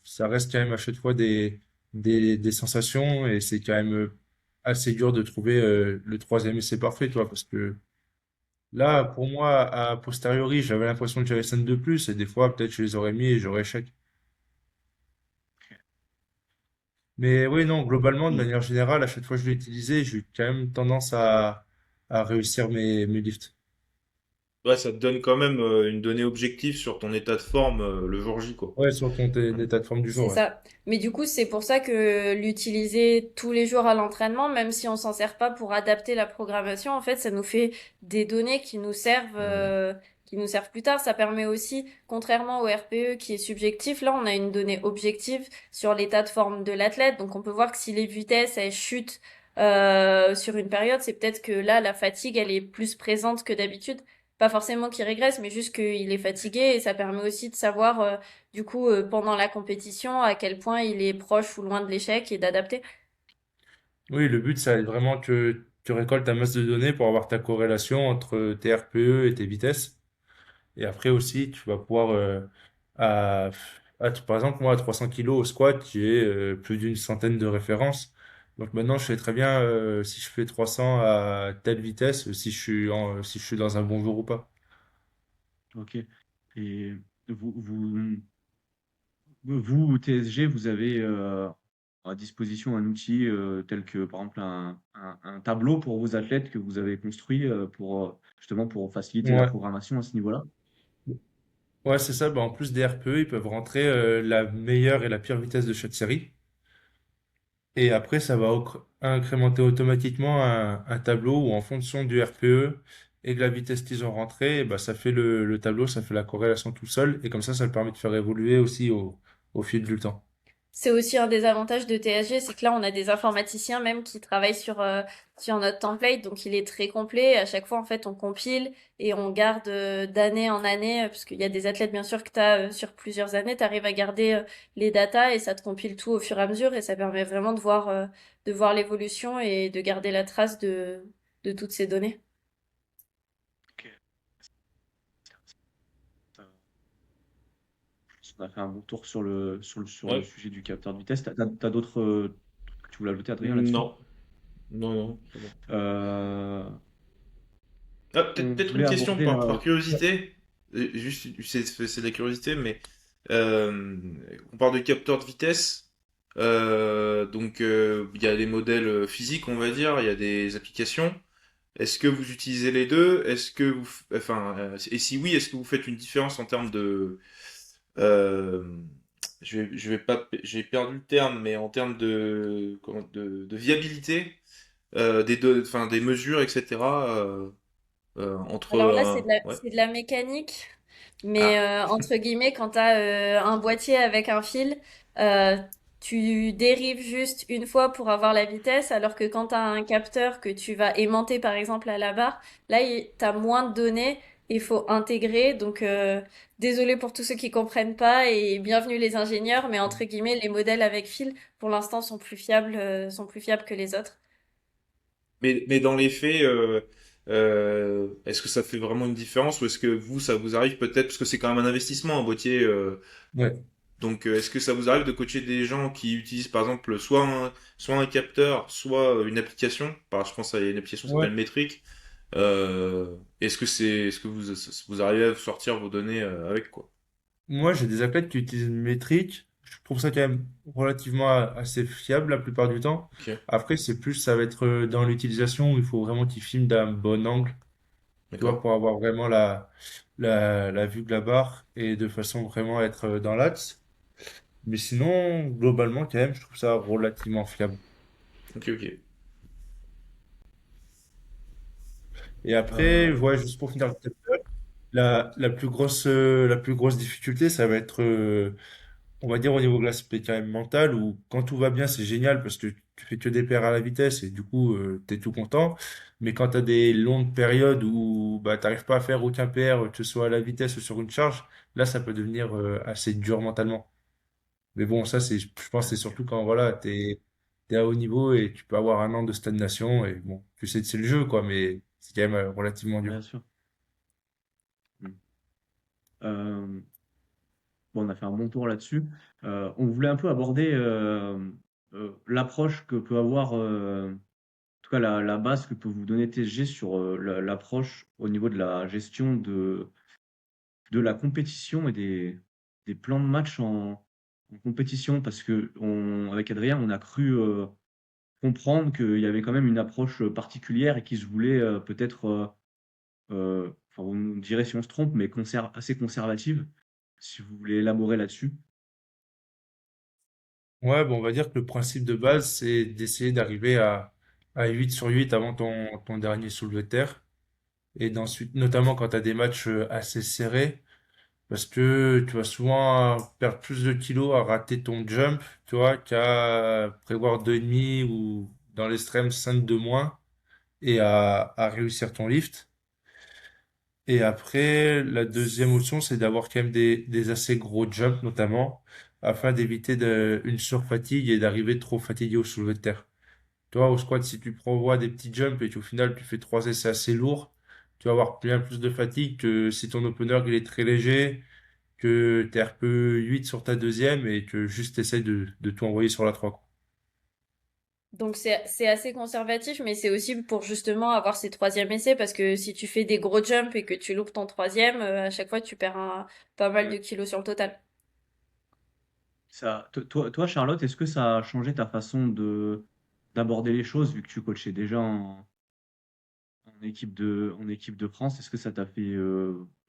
ça reste quand même à chaque fois des sensations et c'est quand même assez dur de trouver le troisième essai parfait, toi, parce que là, pour moi, a posteriori, j'avais l'impression que j'avais 5 de plus et des fois, peut-être je les aurais mis et j'aurais échec. Mais oui, non, globalement, de Et, manière générale, à chaque fois que je l'ai utilisé, j'ai eu quand même tendance à réussir mes lifts. Ouais, ça te donne quand même une donnée objective sur ton état de forme le jour J, quoi. Ouais, sur ton état de forme du c'est jour, ouais. ça. Mais du coup, c'est pour ça que l'utiliser tous les jours à l'entraînement, même si on s'en sert pas pour adapter la programmation, en fait, ça nous fait des données qui nous servent plus tard. Ça permet aussi, contrairement au RPE qui est subjectif, là, on a une donnée objective sur l'état de forme de l'athlète. Donc, on peut voir que si les vitesses, elles chutent, sur une période, c'est peut-être que là, la fatigue, elle est plus présente que d'habitude. Pas forcément qu'il régresse, mais juste qu'il est fatigué et ça permet aussi de savoir, du coup, pendant la compétition, à quel point il est proche ou loin de l'échec et d'adapter. Oui, le but, ça va être vraiment que tu récoltes ta masse de données pour avoir ta corrélation entre tes RPE et tes vitesses. Et après aussi, tu vas pouvoir, à, par exemple, moi, à 300 kilos au squat, j'ai plus d'une centaine de références. Donc maintenant, je sais très bien si je fais 300 à telle vitesse, si je suis dans un bon jour ou pas. ok. Et vous, vous, vous, TSG, vous avez à disposition un outil tel que, par exemple, un tableau pour vos athlètes que vous avez construit pour justement pour faciliter la Ouais, programmation à ce niveau-là. ouais, c'est ça. Bah, en plus des RPE, ils peuvent rentrer la meilleure et la pire vitesse de chaque série. Et après, ça va incrémenter automatiquement un tableau où en fonction du RPE et de la vitesse qu'ils ont rentré, bah, ça fait le tableau, ça fait la corrélation tout seul. Et comme ça le permet de faire évoluer aussi au fil du temps. C'est aussi un des avantages de TSG, c'est que là, on a des informaticiens même qui travaillent sur notre template, donc il est très complet. À chaque fois, en fait, on compile et on garde d'année en année, parce qu'il y a des athlètes, bien sûr, que tu as sur plusieurs années, tu arrives à garder les datas et ça te compile tout au fur et à mesure et ça permet vraiment de voir l'évolution et de garder la trace de toutes ces données. Ok. On a fait un bon tour sur le Ouais. sujet du capteur de vitesse. T'as d'autres trucs que tu voulais ajouter, Adrien, là-dessus? Non, non, non, c'est bon. Euh, Ah, on peut-être une voulait question aborder par ouais. curiosité. Juste, c'est de la curiosité, mais euh, on parle de capteur de vitesse. Il y a des modèles physiques, on va dire, il y a des applications. Est-ce que vous utilisez les deux? Et si oui, est-ce que vous faites une différence en termes de, euh, je vais pas, j'ai perdu le terme, mais en termes de viabilité des mesures, etc. Entre Alors là, ouais. c'est de la mécanique, mais Ah, entre guillemets, quand tu as un boîtier avec un fil, euh, tu dérives juste une fois pour avoir la vitesse, alors que quand tu as un capteur que tu vas aimanter par exemple à la barre, là, tu as moins de données, il faut intégrer. Donc, désolé pour tous ceux qui comprennent pas et bienvenue les ingénieurs, mais entre guillemets, les modèles avec fil, pour l'instant, sont plus fiables que les autres. mais dans les faits, est-ce que ça fait vraiment une différence ou est-ce que vous, ça vous arrive peut-être, parce que c'est quand même un investissement, un boîtier, Ouais. est-ce que ça vous arrive de coacher des gens qui utilisent par exemple soit un capteur, soit une application, je pense à une application qui Ouais. s'appelle Metric, est-ce que vous arrivez à sortir vos données avec quoi? Moi, j'ai des athlètes qui utilisent une métrique. Je trouve ça quand même relativement assez fiable la plupart du temps. Ok, Après, c'est plus, ça va être dans l'utilisation où il faut vraiment qu'ils filment d'un bon angle, tu vois, d'accord. pour avoir vraiment la vue de la barre et de façon vraiment être dans l'axe. Mais sinon, globalement, quand même, je trouve ça relativement fiable. Ok, ok. Et après, Euh, ouais, juste pour finir, ouais. la plus grosse difficulté, ça va être on va dire au niveau de l'aspect quand même mental, où quand tout va bien, c'est génial parce que tu fais que des paires à la vitesse et du coup, t'es tout content. Mais quand tu as des longues périodes où bah, t'arrives pas à faire aucun paire, que ce soit à la vitesse ou sur une charge, là, ça peut devenir assez dur mentalement. Mais bon, ça, je pense que c'est Ok. surtout quand voilà, t'es à haut niveau et tu peux avoir un an de stagnation et bon, tu sais que c'est le jeu, quoi, mais c'est quand même relativement dur. Bien sûr. Mm. Euh, bon, on a fait un bon tour là-dessus. On voulait un peu aborder l'approche que peut avoir, en tout cas la base que peut vous donner TSG sur l'approche au niveau de la gestion de la compétition et des plans de match en compétition. Parce que avec Adrien, on a cru comprendre qu'il y avait quand même une approche particulière et qui se voulait peut-être, enfin, vous me direz si on se trompe, mais assez conservative, si vous voulez élaborer là-dessus. Ouais, bon, on va dire que le principe de base, c'est d'essayer d'arriver à 8 sur 8 avant ton dernier soulevé de terre. Et d'ensuite, notamment quand tu as des matchs assez serrés, parce que tu vas souvent perdre plus de kilos à rater ton jump, tu vois, qu'à prévoir 2,5 ou dans l'extrême 5 de moins et à réussir ton lift. Et après, la deuxième option, c'est d'avoir quand même des assez gros jumps, notamment, afin d'éviter une surfatigue et d'arriver trop fatigué au soulevé de terre. Toi, au squat, si tu prévois des petits jumps et qu'au final tu fais trois essais assez lourds, tu vas avoir bien plus de fatigue que si ton opener il est très léger, que tu es RPE 8 sur ta deuxième et que juste essayes de tout envoyer sur la 3, quoi. Donc c'est assez conservatif, mais c'est aussi pour justement avoir ces troisième essais, parce que si tu fais des gros jumps et que tu loupes ton troisième, à chaque fois tu perds pas mal de Ouais. kilos sur le total. Toi, Charlotte, est-ce que ça a changé ta façon d'aborder les choses, vu que tu coachais déjà en équipe de France? Est-ce que ça t'a fait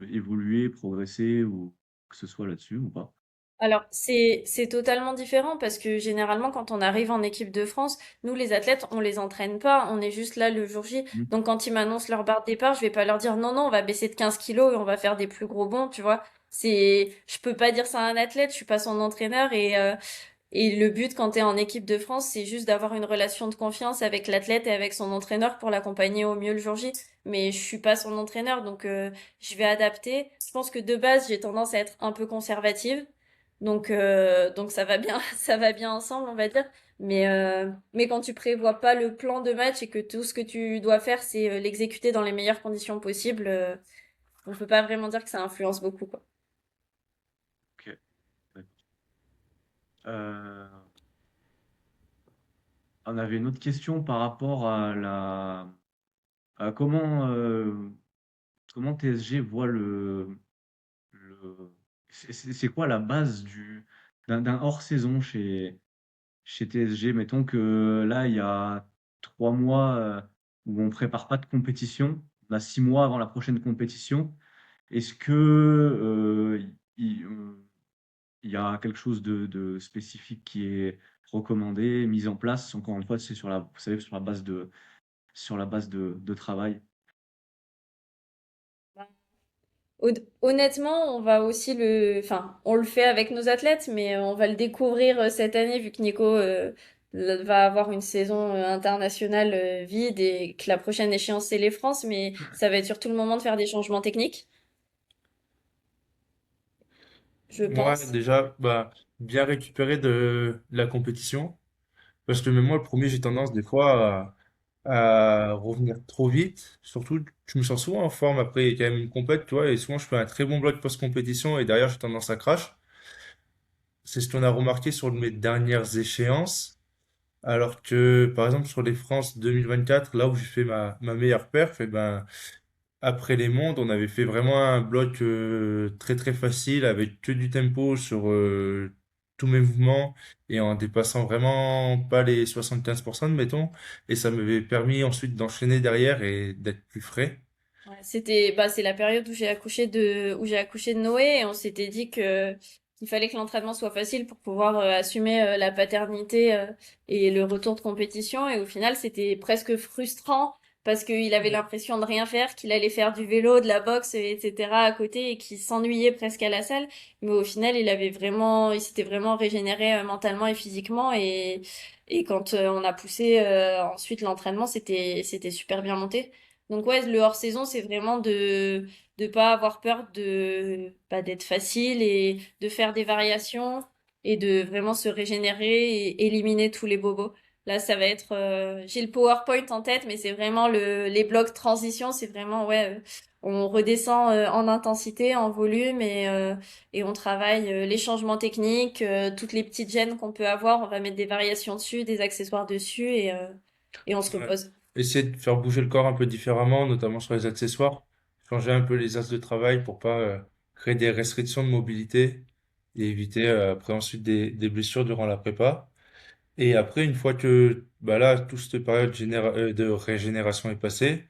évoluer, progresser, ou que ce soit là-dessus ou pas? Alors, c'est totalement différent parce que généralement, quand on arrive en équipe de France, nous, les athlètes, on les entraîne pas, on est juste là le jour J. Mhm. Donc, quand ils m'annoncent leur barre de départ, je vais pas leur dire non, non, on va baisser de 15 kilos et on va faire des plus gros bonds, tu vois. Je peux pas dire ça à un athlète, je suis pas son entraîneur et le but quand t'es en équipe de France, c'est juste d'avoir une relation de confiance avec l'athlète et avec son entraîneur pour l'accompagner au mieux le jour J. Mais je suis pas son entraîneur, donc je vais adapter. Je pense que de base, j'ai tendance à être un peu conservative. Donc ça va bien, ça va bien ensemble, on va dire. Mais quand tu prévois pas le plan de match et que tout ce que tu dois faire, c'est l'exécuter dans les meilleures conditions possibles, on peut pas vraiment dire que ça influence beaucoup, quoi. Ok. Ouais. Euh, on avait une autre question par rapport à comment TSG voit le c'est quoi la base d'un hors-saison chez TSG? Mettons que là, il y a 3 mois où on prépare pas de compétition, on a 6 mois avant la prochaine compétition. Est-ce que il, euh, il y a quelque chose de spécifique qui est recommandé, mis en place? Encore une fois, c'est vous savez, sur la base de travail. Honnêtement, on va aussi enfin, on le fait avec nos athlètes, mais on va le découvrir cette année vu que Nico va avoir une saison internationale vide et que la prochaine échéance c'est les France, mais ça va être surtout le moment de faire des changements techniques, je Moi, pense. déjà, bah, bien récupérer de la compétition. Parce que même moi, le premier, j'ai tendance des fois à revenir trop vite. Surtout, je me sens souvent en forme après il y a quand même une compète, tu vois, et souvent je fais un très bon bloc post-compétition et derrière j'ai tendance à crash. C'est ce qu'on a remarqué sur mes dernières échéances. Alors que, par exemple, sur les France 2024, là où j'ai fait ma meilleure perf, et ben, après les mondes, on avait fait vraiment un bloc très très facile avec que du tempo sur tous mes mouvements et en dépassant vraiment pas les 75% de mettons. Et ça m'avait permis ensuite d'enchaîner derrière et d'être plus frais. Ouais, c'est la période où j'ai accouché de Noé et on s'était dit qu'il fallait que l'entraînement soit facile pour pouvoir assumer la paternité et le retour de compétition et au final c'était presque frustrant parce qu'il avait l'impression de rien faire, qu'il allait faire du vélo, de la boxe, etc. à côté et qu'il s'ennuyait presque à la salle. Mais au final, il s'était vraiment régénéré mentalement et physiquement et quand on a poussé ensuite l'entraînement, c'était super bien monté. Donc ouais, le hors-saison, c'est vraiment de pas avoir peur d'être facile et de faire des variations et de vraiment se régénérer et éliminer tous les bobos. Là, ça va être j'ai le PowerPoint en tête, mais c'est vraiment les blocs transition, c'est vraiment ouais, on redescend en intensité, en volume et on travaille les changements techniques, toutes les petites gênes qu'on peut avoir, on va mettre des variations dessus, des accessoires dessus et on se Ouais. repose. Essayer de faire bouger le corps un peu différemment, notamment sur les accessoires. Changer un peu les axes de travail pour pas créer des restrictions de mobilité et éviter après ensuite des blessures durant la prépa. Et après, une fois que bah là, toute cette période de régénération est passée,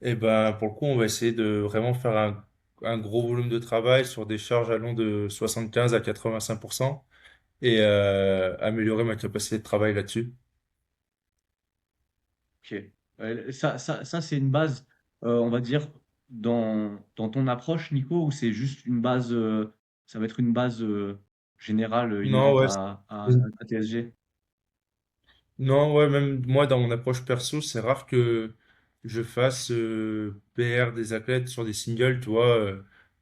et ben pour le coup, on va essayer de vraiment faire un gros volume de travail sur des charges allant de 75 à 85% et améliorer ma capacité de travail là-dessus. Ok. Ça c'est une base, on va dire, dans ton approche, Nico, ou c'est juste une base, ça va être une base générale, Non, inhérente ouais. à TSG? Non, ouais, même moi, dans mon approche perso, c'est rare que je fasse PR des athlètes sur des singles, tu vois,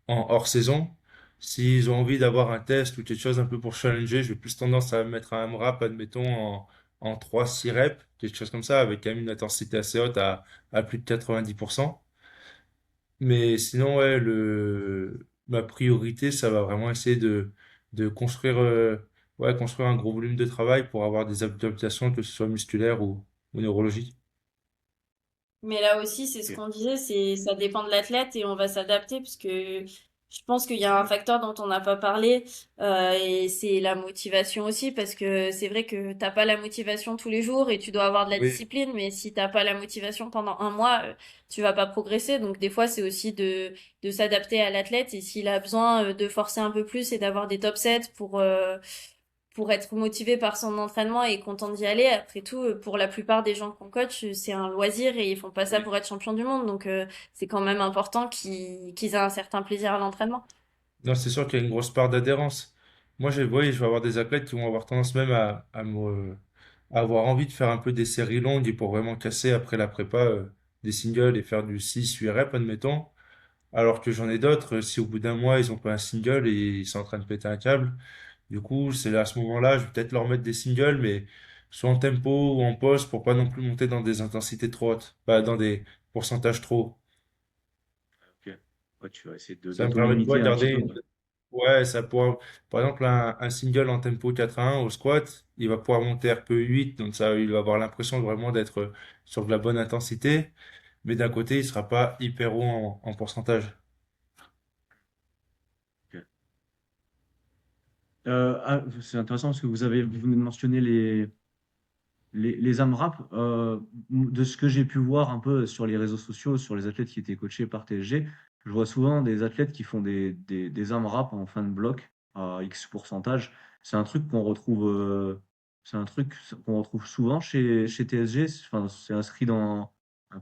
en hors saison. S'ils ont envie d'avoir un test ou quelque chose un peu pour challenger, je vais plus tendance à mettre un AMRAP, admettons, en 3-6 reps, quelque chose comme ça, avec quand même une intensité assez haute à plus de 90%. Mais sinon, ouais, ma priorité, ça va vraiment essayer de construire, ouais, construire un gros volume de travail pour avoir des adaptations, que ce soit musculaires ou neurologiques. Mais là aussi, c'est ce Ok. qu'on disait, ça dépend de l'athlète et on va s'adapter parce que Je pense qu'il y a un facteur dont on n'a pas parlé, et c'est la motivation aussi, parce que c'est vrai que t'as pas la motivation tous les jours et tu dois avoir de la Oui, discipline, mais si t'as pas la motivation pendant un mois, tu vas pas progresser. Donc des fois, c'est aussi de s'adapter à l'athlète, et s'il a besoin de forcer un peu plus et d'avoir des top sets pour être motivé par son entraînement et content d'y aller. Après tout, pour la plupart des gens qu'on coach, c'est un loisir et ils font pas ça Oui. pour être champion du monde. Donc, c'est quand même important qu'ils aient un certain plaisir à l'entraînement. non, c'est sûr qu'il y a une grosse part d'adhérence. Moi, oui, je vais avoir des athlètes qui vont avoir tendance même à avoir envie de faire un peu des séries longues et pour vraiment casser après la prépa des singles et faire du 6-8 reps, admettons. Alors que j'en ai d'autres, si au bout d'un mois ils ont pas un single et ils sont en train de péter un câble, du coup, c'est à ce moment-là, je vais peut-être leur mettre des singles, mais soit en tempo ou en pause pour pas non plus monter dans des intensités trop hautes, pas dans des pourcentages trop hauts. Ok. Ouais, tu vas essayer de Ça me permet de d'auto-limiter un petit garder peu, une. quoi. Ouais, ça pourra. Par exemple, un single en tempo 4-1 au squat, il va pouvoir monter RPE 8, donc ça, il va avoir l'impression vraiment d'être sur de la bonne intensité, mais d'un côté, il sera pas hyper haut en pourcentage. Ok. C'est intéressant parce que vous venez de mentionner les AMRAP. De ce que j'ai pu voir un peu sur les réseaux sociaux, sur les athlètes qui étaient coachés par TSG, je vois souvent des athlètes qui font des AMRAP en fin de bloc à X pourcentage. C'est un truc qu'on retrouve, c'est un truc qu'on retrouve souvent chez TSG. Enfin, c'est inscrit un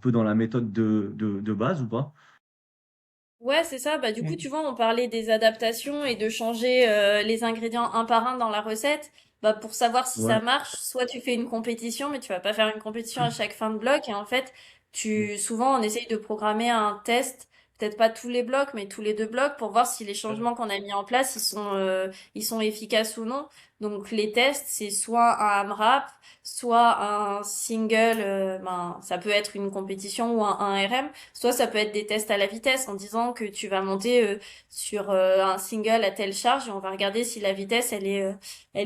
peu dans la méthode de base ou pas? Ouais, c'est ça. Bah, du coup, tu vois, on parlait des adaptations et de changer les ingrédients un par un dans la recette. Bah, pour savoir si Ouais. ça marche, soit tu fais une compétition, mais tu vas pas faire une compétition à chaque fin de bloc. Et en fait, souvent, on essaye de programmer un test, peut-être pas tous les blocs, mais tous les 2 blocs, pour voir si les changements qu'on a mis en place, ils sont efficaces ou non. Donc, les tests, c'est soit un AMRAP, soit un single, ben, ça peut être une compétition ou un 1RM. Soit ça peut être des tests à la vitesse en disant que tu vas monter sur un single à telle charge et on va regarder si la vitesse elle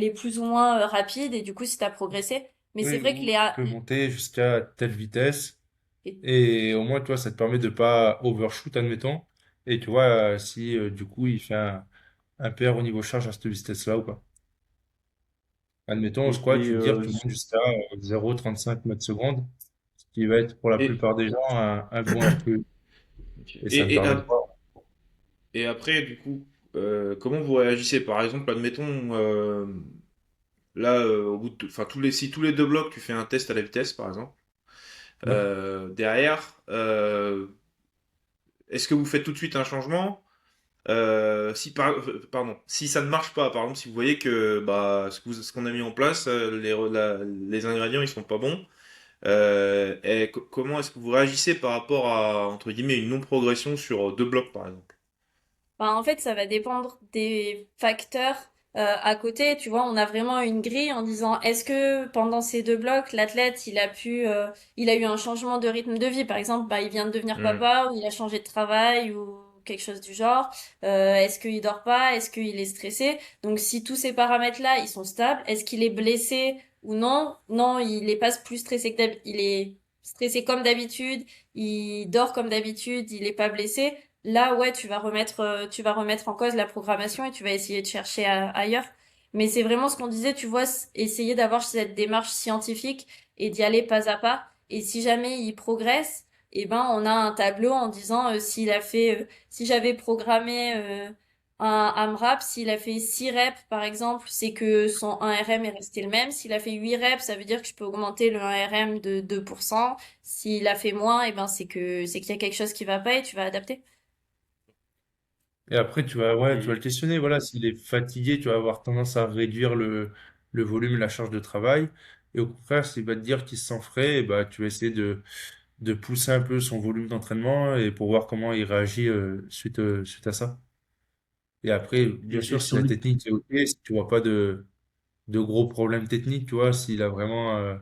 est plus ou moins rapide et du coup si tu as progressé. Mais c'est Oui, vrai que ou tu peux monter jusqu'à telle vitesse. et- Et au moins, tu vois, ça te permet de pas overshoot, admettons. Et tu vois si du coup il fait un PR au niveau charge à cette vitesse-là ou pas. Admettons, au Et, squat, et, tu veux dire euh, tu montes jusqu'à 0,35 mètres secondes, ce qui va être pour la Et, plupart des gens un bon RPE. ok. Et ça me permet de voir. Et après, du coup, comment vous réagissez? Par exemple, admettons, là, au bout de, enfin, si tous les 2 blocs, tu fais un test à la vitesse, par exemple, Ouais. derrière, est-ce que vous faites tout de suite un changement? Pardon, si ça ne marche pas, par exemple, si vous voyez que bah, ce qu'on a mis en place, les ingrédients, ils sont pas bons, comment est-ce que vous réagissez par rapport à, entre guillemets, une non-progression sur 2 blocs, par exemple? ben, en fait ça va dépendre des facteurs à côté. Tu vois, on a vraiment une grille en disant est-ce que pendant ces 2 blocs l'athlète il a eu un changement de rythme de vie. Par exemple, bah, il vient de devenir Hmm. papa ou il a changé de travail ou quelque chose du genre. Est-ce qu'il dort pas? Est-ce qu'il est stressé? Donc si tous ces paramètres-là, ils sont stables, est-ce qu'il est blessé ou non? Non, il est pas plus stressé que d'habitude. Il est stressé comme d'habitude. Il dort comme d'habitude. Il est pas blessé. Là, ouais, tu vas remettre en cause la programmation et tu vas essayer de chercher ailleurs. Mais c'est vraiment ce qu'on disait, tu vois, essayer d'avoir cette démarche scientifique et d'y aller pas à pas. Et si jamais il progresse, eh ben, on a un tableau en disant si j'avais programmé un AMRAP, s'il a fait 6 reps, par exemple, c'est que son 1RM est resté le même. S'il a fait 8 reps, ça veut dire que je peux augmenter le 1RM de 2%. S'il a fait moins, eh ben, c'est qu'il y a quelque chose qui va pas et tu vas adapter. Et après, tu vas le et, questionner. Voilà, s'il est fatigué, tu vas avoir tendance à réduire le volume, la charge de travail. Et au contraire, s'il va te dire qu'il se sent frais, eh bah, tu vas essayer de pousser un peu son volume d'entraînement et pour voir comment il réagit suite à ça. Et après, bien et sûr, si sur la l'ut- technique est OK, si tu vois pas de gros problèmes techniques, tu vois, s'il a vraiment,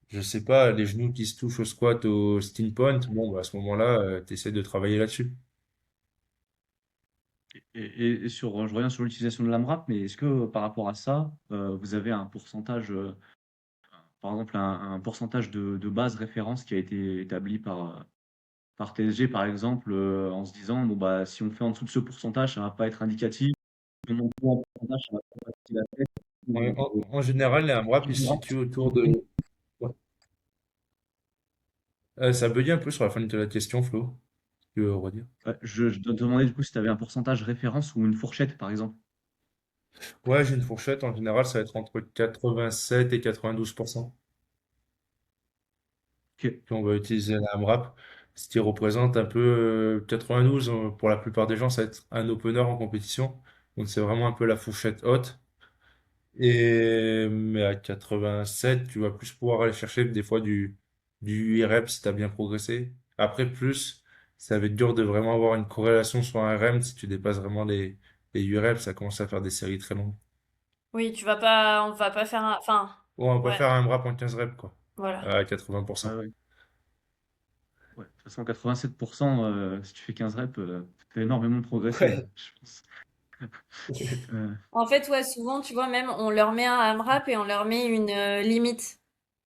je sais pas, les genoux qui se touchent au squat, au steam point, bon, bah, à ce moment-là, tu essaies de travailler là-dessus. je reviens sur l'utilisation de l'AMRAP, mais est-ce que par rapport à ça, vous avez un pourcentage, par exemple un pourcentage de base référence qui a été établi par TSG, par exemple, en se disant, bon, bah, si on fait en dessous de ce pourcentage, ça va pas être indicatif. Si on en fait en pourcentage, ça va pas être la tête. Ouais, en général, les AMRAP, ils se situent autour de... Ouais. Ça a bugué un peu sur la fin de la question, Flo. Tu veux redire? Ouais, je dois te demander du coup si tu avais un pourcentage référence ou une fourchette, par exemple. Ouais, j'ai une fourchette. En général, ça va être entre 87 et 92%. Ok. Puis on va utiliser la AMRAP, ce qui représente un peu 92. Pour la plupart des gens, ça va être un opener en compétition. Donc c'est vraiment un peu la fourchette haute. Mais à 87, tu vas plus pouvoir aller chercher des fois du 8 reps si tu as bien progressé. Après, plus, ça va être dur de vraiment avoir une corrélation sur un RM si tu dépasses vraiment les 8 reps, ça commence à faire des séries très longues. Oui, tu vas pas, on va pas faire un, enfin, Bon, on va ouais, faire un rep en 15 reps, quoi, voilà. à Ouais, 80%. ouais. Ouais. De toute façon, 87%, si tu fais 15 reps, tu as énormément progressé, Ouais. je pense. Euh, En fait, ouais, souvent, tu vois, même, on leur met un AMRAP et on leur met une limite.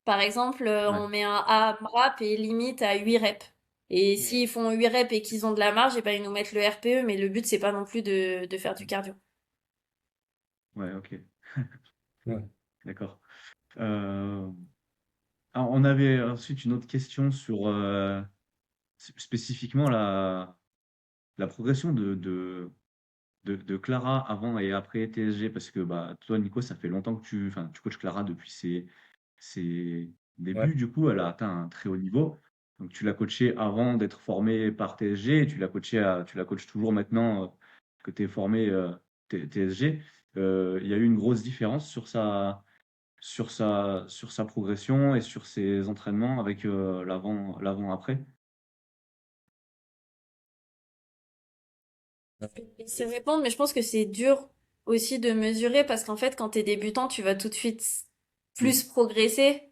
Par exemple, ouais. on met un AMRAP et limite à 8 reps. Et s'ils font 8 reps et qu'ils ont de la marge, et ben, ils nous mettent le RPE, mais le but, c'est pas non plus de faire du cardio. Ouais, ok. Ouais. D'accord. Euh, alors, on avait ensuite une autre question sur spécifiquement la progression de Clara avant et après TSG, parce que bah, toi, Nico, ça fait longtemps que enfin, tu coaches Clara depuis ses Ouais. débuts. Du coup, elle a atteint un très haut niveau. Donc, tu l'as coachée avant d'être formée par TSG et tu la coaches toujours maintenant que tu es formé TSG. Il y a eu une grosse différence sur sa progression et sur ses entraînements avec l'avant-après. C'est répondre, mais je pense que c'est dur aussi de mesurer parce qu'en fait, quand t'es débutant, tu vas tout de suite Mm. plus progresser.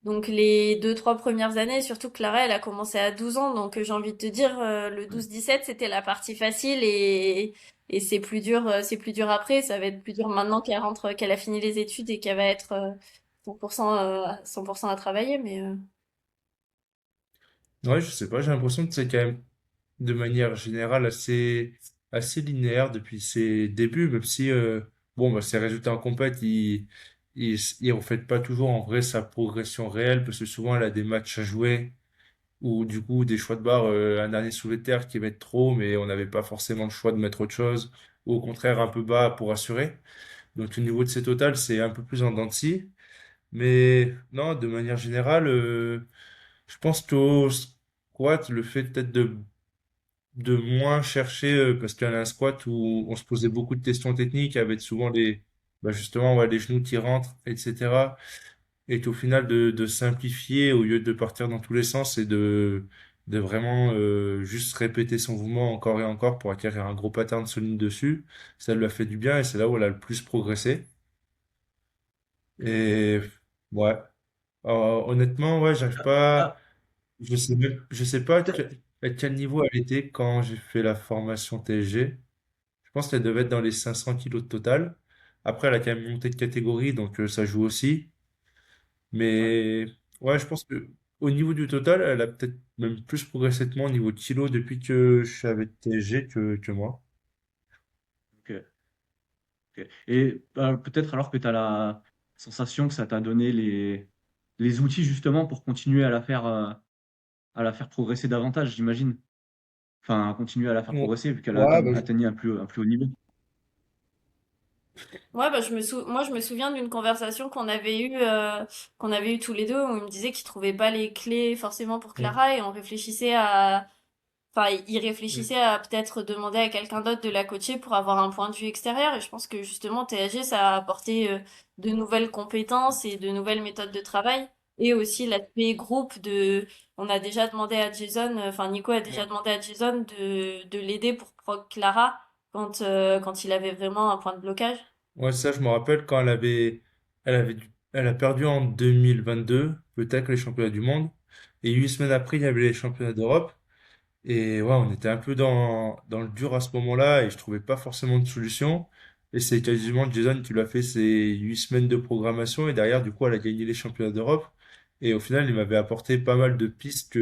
Donc les 2, 3 premières années, surtout Clara, elle a commencé à 12 ans, donc j'ai envie de te dire, le Ouais. 12, 17 c'était la partie facile et c'est plus dur après, ça va être plus dur maintenant qu'elle rentre, qu'elle a fini les études et qu'elle va être 100%, 100% à travailler, mais Ouais, je sais pas, j'ai l'impression que c'est quand même de manière générale assez linéaire depuis ses débuts, même si bon, bah, ses résultats en compète, il reflète pas toujours en vrai sa progression réelle, parce que souvent elle a des matchs à jouer, ou du coup des choix de barre, un dernier soulevé de terre qui va être trop, mais on n'avait pas forcément le choix de mettre autre chose, ou au contraire un peu bas pour assurer. Donc au niveau de ses totals, c'est un peu plus en dents de scie. Mais non, de manière générale, je pense qu'au squat, le fait peut-être de moins chercher, parce qu'il y en a un squat où on se posait beaucoup de questions techniques avec souvent bah justement, ouais, les genoux qui rentrent, etc. Et qu'au final de simplifier au lieu de partir dans tous les sens et de vraiment juste répéter son mouvement encore et encore pour acquérir un gros pattern solide dessus, ça lui a fait du bien et c'est là où elle a le plus progressé. Et ouais, honnêtement, ouais, j'arrive pas. Ah, Je sais pas peut-être. à quel niveau elle était quand j'ai fait la formation TSG. Je pense qu'elle devait être dans les 500 kilos de total. Après, elle a quand même monté de catégorie, donc ça joue aussi. Ouais, Mais ouais, je pense que au niveau du total, elle a peut-être même plus progressé que moi au niveau de kilos depuis que je suis avec TSG que moi. ok, ok. Et peut-être alors que tu as la sensation que ça t'a donné les outils justement pour continuer à la faire progresser davantage, j'imagine. Enfin, continuer à la faire Ouais, progresser vu qu'elle a ouais, bah, atteigné un plus haut niveau. ouais, bah, moi, je me souviens d'une conversation qu'on avait eu tous les deux où il me disait qu'il trouvait pas les clés forcément pour mm, Clara et on réfléchissait à, enfin, il mm. réfléchissait à peut-être demander à quelqu'un d'autre de la coacher pour avoir un point de vue extérieur et je pense que justement TAG, ça a apporté de nouvelles compétences et de nouvelles méthodes de travail et aussi l'aspect groupe on a déjà demandé à Jason, enfin, Nico a déjà Ouais. demandé à Jason de l'aider pour Clara quand il avait vraiment un point de blocage. Ouais, ça, je me rappelle quand elle a perdu en 2022, peut-être les championnats du monde. Et 8 semaines après, il y avait les championnats d'Europe. Et ouais, on était un peu dans le dur à ce moment-là et je trouvais pas forcément de solution. Et c'est quasiment Jason qui lui a fait ses 8 semaines de programmation et derrière, du coup, elle a gagné les championnats d'Europe. Et au final, il m'avait apporté pas mal de pistes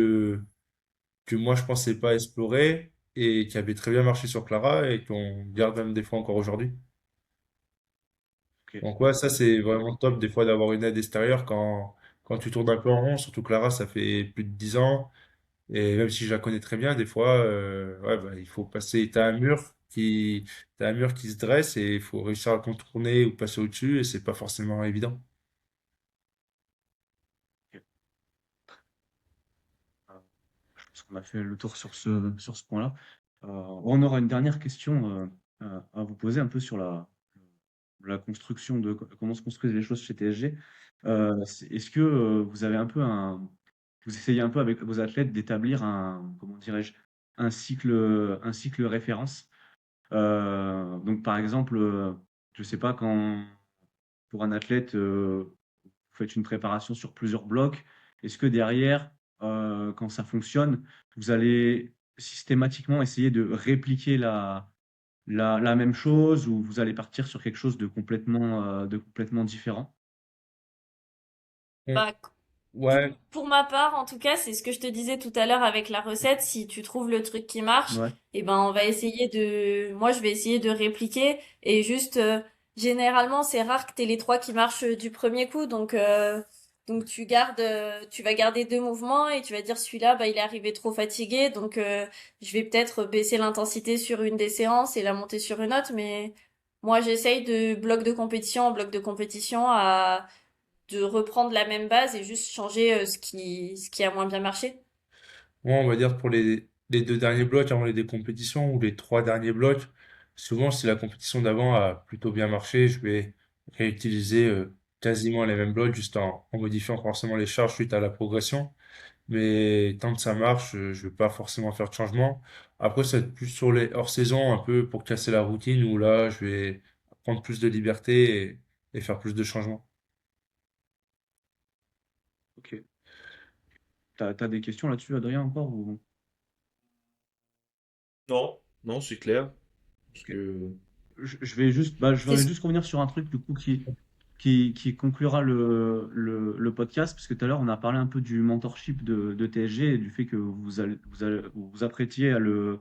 que moi je pensais pas explorer et qui avaient très bien marché sur Clara et qu'on garde même des fois encore aujourd'hui. Ok. Donc ouais, ça c'est vraiment top des fois d'avoir une aide extérieure quand tu tournes un peu en rond, surtout Clara ça fait plus de 10 ans et même si je la connais très bien, des fois ouais, bah, il faut passer, t'as un mur qui se dresse et il faut réussir à le contourner ou passer au-dessus et c'est pas forcément évident. Ok. Euh, je pense qu'on a fait le tour sur ce point-là. On aura une dernière question à vous poser un peu sur la construction de comment se construisent les choses chez TSG. Est-ce que vous avez un peu vous essayez un peu avec vos athlètes d'établir comment dirais-je, un cycle référence. Donc par exemple, je sais pas quand pour un athlète, vous faites une préparation sur plusieurs blocs. Est-ce que derrière, quand ça fonctionne, vous allez systématiquement essayer de répliquer la même chose ou vous allez partir sur quelque chose de complètement différent? On- Bah, Ouais, pour ma part, en tout cas, c'est ce que je te disais tout à l'heure avec la recette. Si tu trouves le truc qui marche, Ouais, eh ben, moi, je vais essayer de répliquer et juste, généralement, c'est rare que t'aies les trois qui marchent du premier coup. Donc tu vas garder deux mouvements et tu vas dire celui-là, bah, il est arrivé trop fatigué. Donc, je vais peut-être baisser l'intensité sur une des séances et la monter sur une autre. Mais moi, j'essaye de bloc de compétition en bloc de compétition de reprendre la même base et juste changer ce qui a moins bien marché. moi, on va dire pour les deux derniers blocs avant les deux compétitions ou les trois derniers blocs, souvent si la compétition d'avant a plutôt bien marché, je vais réutiliser quasiment les mêmes blocs juste en modifiant forcément les charges suite à la progression. Mais tant que ça marche, je vais pas forcément faire de changement. Après, ça va être plus sur les hors-saison, un peu pour casser la routine, où là, je vais prendre plus de liberté et faire plus de changements. ok. T'as des questions là-dessus, Adrien, encore ou... Non, non, c'est clair. Parce Ok. que... Je voudrais C'est juste revenir sur un truc du coup qui conclura le podcast, parce que tout à l'heure on a parlé un peu du mentorship de TSG et du fait que vous vous apprêtiez à le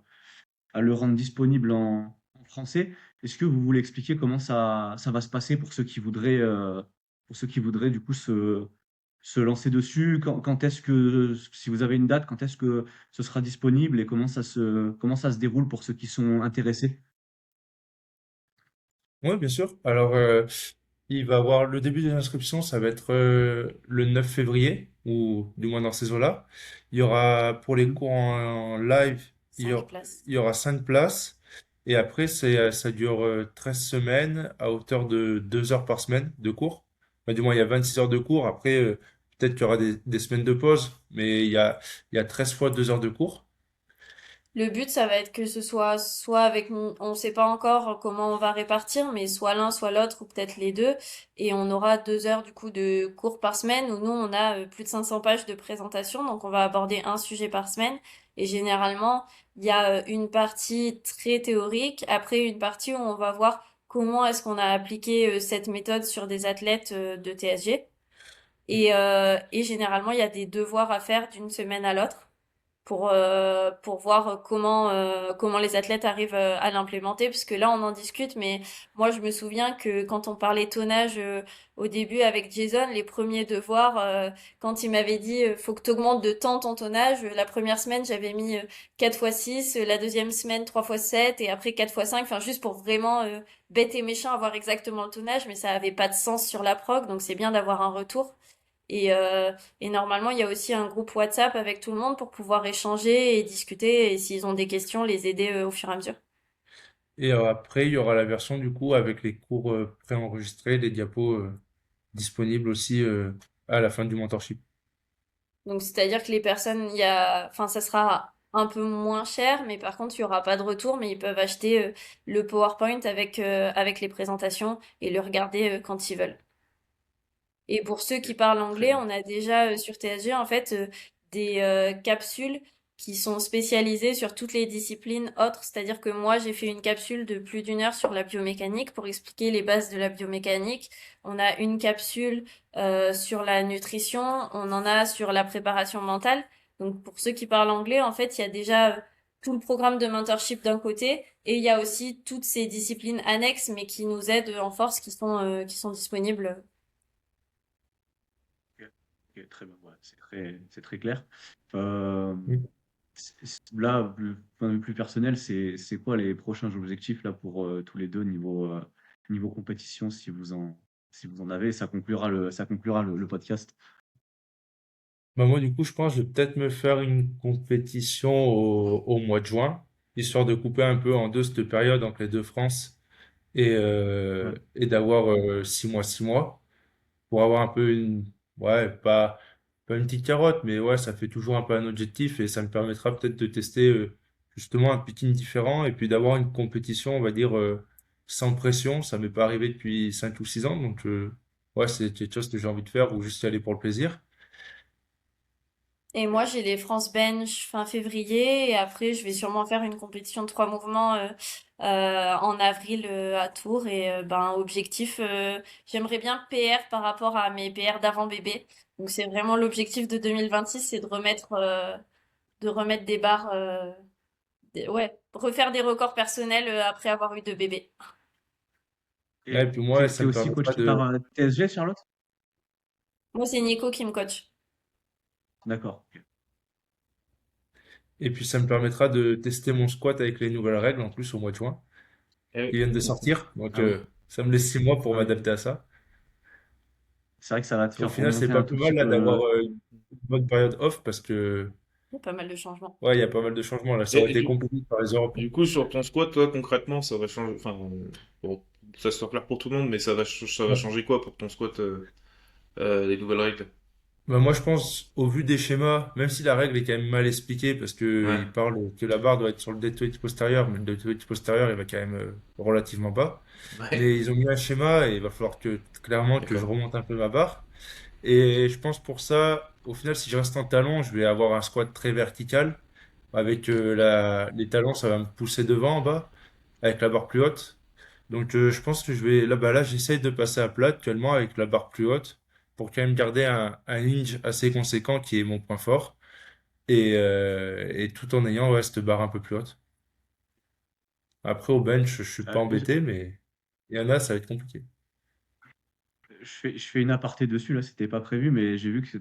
rendre disponible en français. Est-ce que vous voulez expliquer comment ça va se passer pour ceux qui voudraient du coup se lancer dessus? Quand est-ce que, si vous avez une date, quand est-ce que ce sera disponible et comment ça se déroule pour ceux qui sont intéressés? Oui, bien sûr. Alors, il va avoir le début des inscriptions, ça va être le 9 février, ou du moins dans ces eaux-là. Il y aura pour les cours en live, cinq places. il y aura 5 places. Et après, ça dure 13 semaines à hauteur de 2 heures par semaine de cours. Enfin, du moins, il y a 26 heures de cours. Après, peut-être qu'il y aura des semaines de pause, mais il y a 13 fois 2 heures de cours. Le but, ça va être que ce soit avec, on sait pas encore comment on va répartir, mais soit l'un, soit l'autre, ou peut-être les deux. Et on aura 2 heures, du coup, de cours par semaine, où nous, on a plus de 500 pages de présentation. Donc, on va aborder un sujet par semaine. Et généralement, il y a une partie très théorique, après une partie où on va voir comment est-ce qu'on a appliqué cette méthode sur des athlètes de TSG. Et généralement, il y a des devoirs à faire d'une semaine à l'autre pour voir comment les athlètes arrivent à l'implémenter. Parce que là, on en discute, mais moi, je me souviens que quand on parlait tonnage au début avec Jason, les premiers devoirs, quand il m'avait dit faut que tu augmentes de temps ton tonnage, la première semaine, j'avais mis 4 fois 6, la deuxième semaine 3 fois 7, et après 4 fois 5, enfin juste pour vraiment bête et méchant avoir exactement le tonnage, mais ça avait pas de sens sur la prog, donc c'est bien d'avoir un retour. Et, euh, et normalement, il y a aussi un groupe WhatsApp avec tout le monde pour pouvoir échanger et discuter et s'ils ont des questions, les aider au fur et à mesure. Et après, il y aura la version du coup avec les cours préenregistrés, les diapos disponibles aussi à la fin du mentorship. Donc, c'est-à-dire que les personnes, enfin, ça sera un peu moins cher, mais par contre, il y aura pas de retour, mais ils peuvent acheter le PowerPoint avec les présentations et le regarder quand ils veulent. Et pour ceux qui Ok, parlent très anglais, bien. on a déjà sur TSG en fait des capsules qui sont spécialisées sur toutes les disciplines autres. C'est-à-dire que moi, j'ai fait une capsule de plus d'une heure sur la biomécanique pour expliquer les bases de la biomécanique. On a une capsule sur la nutrition, on en a sur la préparation mentale. Donc pour ceux qui parlent anglais, en fait, il y a déjà tout le programme de mentorship d'un côté et il y a aussi toutes ces disciplines annexes mais qui nous aident en force qui sont disponibles. Ok, ok, très bien, ouais, c'est très clair. Euh, Mm. Là, du point de vue plus personnel, c'est quoi les prochains objectifs là pour tous les deux niveau compétition si vous en avez, ça conclura le podcast. Bah moi, du coup, je pense que je vais peut-être me faire une compétition au mois de juin, histoire de couper un peu en deux cette période entre les deux France Ouais. et d'avoir 6 mois, 6 mois, pour avoir un peu ouais, pas une petite carotte, mais ouais, ça fait toujours un peu un objectif et ça me permettra peut-être de tester justement un pitching différent et puis d'avoir une compétition, on va dire, sans pression. Ça m'est pas arrivé depuis 5 ou 6 ans, donc ouais, c'est quelque chose que j'ai envie de faire ou juste y aller pour le plaisir. Et moi, j'ai les France Bench fin février et après, je vais sûrement faire une compétition de 3 mouvements en avril à Tours. Et ben, objectif, j'aimerais bien PR par rapport à mes PR d'avant bébé. Donc c'est vraiment l'objectif de 2026, c'est de remettre des barres, ouais, refaire des records personnels après avoir eu deux bébés. Ouais, et Et puis moi, ça t'es me aussi permettra coaché par de, TSG, Charlotte? Moi, c'est Nico qui me coach. D'accord. Ok. et puis ça me permettra de tester mon squat avec les nouvelles règles en plus au mois de juin, qui Eh viennent de sortir. Donc Ah oui, ça me laisse 6 mois pour ah oui. m'adapter à ça. C'est vrai que ça va te Au faire final, c'est remonter pas un tout plus petit mal là peu d'avoir le. une bonne période off parce que Il y a pas mal de changements. ouais, il y a pas mal de changements là. Ça Et aurait été compliqué par les Européens. du coup, sur ton squat, toi, concrètement, ça va changer. Enfin, bon, ça soit clair pour tout le monde, mais ça va Ouais. changer quoi pour ton squat, les nouvelles règles? Bah, moi, je pense, au vu des schémas, même si la règle est quand même mal expliquée, parce que Ouais. il parle que la barre doit être sur le dead weight postérieur, mais le dead weight postérieur, il va quand même relativement bas. Ouais. Mais ils ont mis un schéma et il va falloir clairement, que je D'accord. remonte un peu ma barre. Et je pense pour ça, au final, si je reste en talon, je vais avoir un squat très vertical. Avec les talons, ça va me pousser devant en bas, avec la barre plus haute. Donc je pense que je vais là, bah là, j'essaye de passer à plat actuellement avec la barre plus haute pour quand même garder un hinge assez conséquent qui est mon point fort et tout en ayant ouais, cette barre un peu plus haute. Après au bench, je suis pas Je, embêté, mais il y en a, ça va être compliqué. je fais une aparté dessus, là, c'était pas prévu, mais j'ai vu que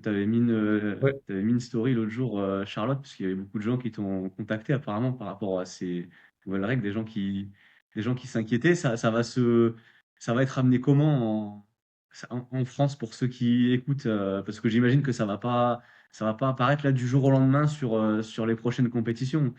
Ouais. t'avais mis une story l'autre jour, Charlotte, parce qu'il y avait beaucoup de gens qui t'ont contacté apparemment par rapport à ces nouvelles règles, des gens qui s'inquiétaient. Ça va être amené comment en France pour ceux qui écoutent, parce que j'imagine que ça va pas apparaître là du jour au lendemain sur les prochaines compétitions.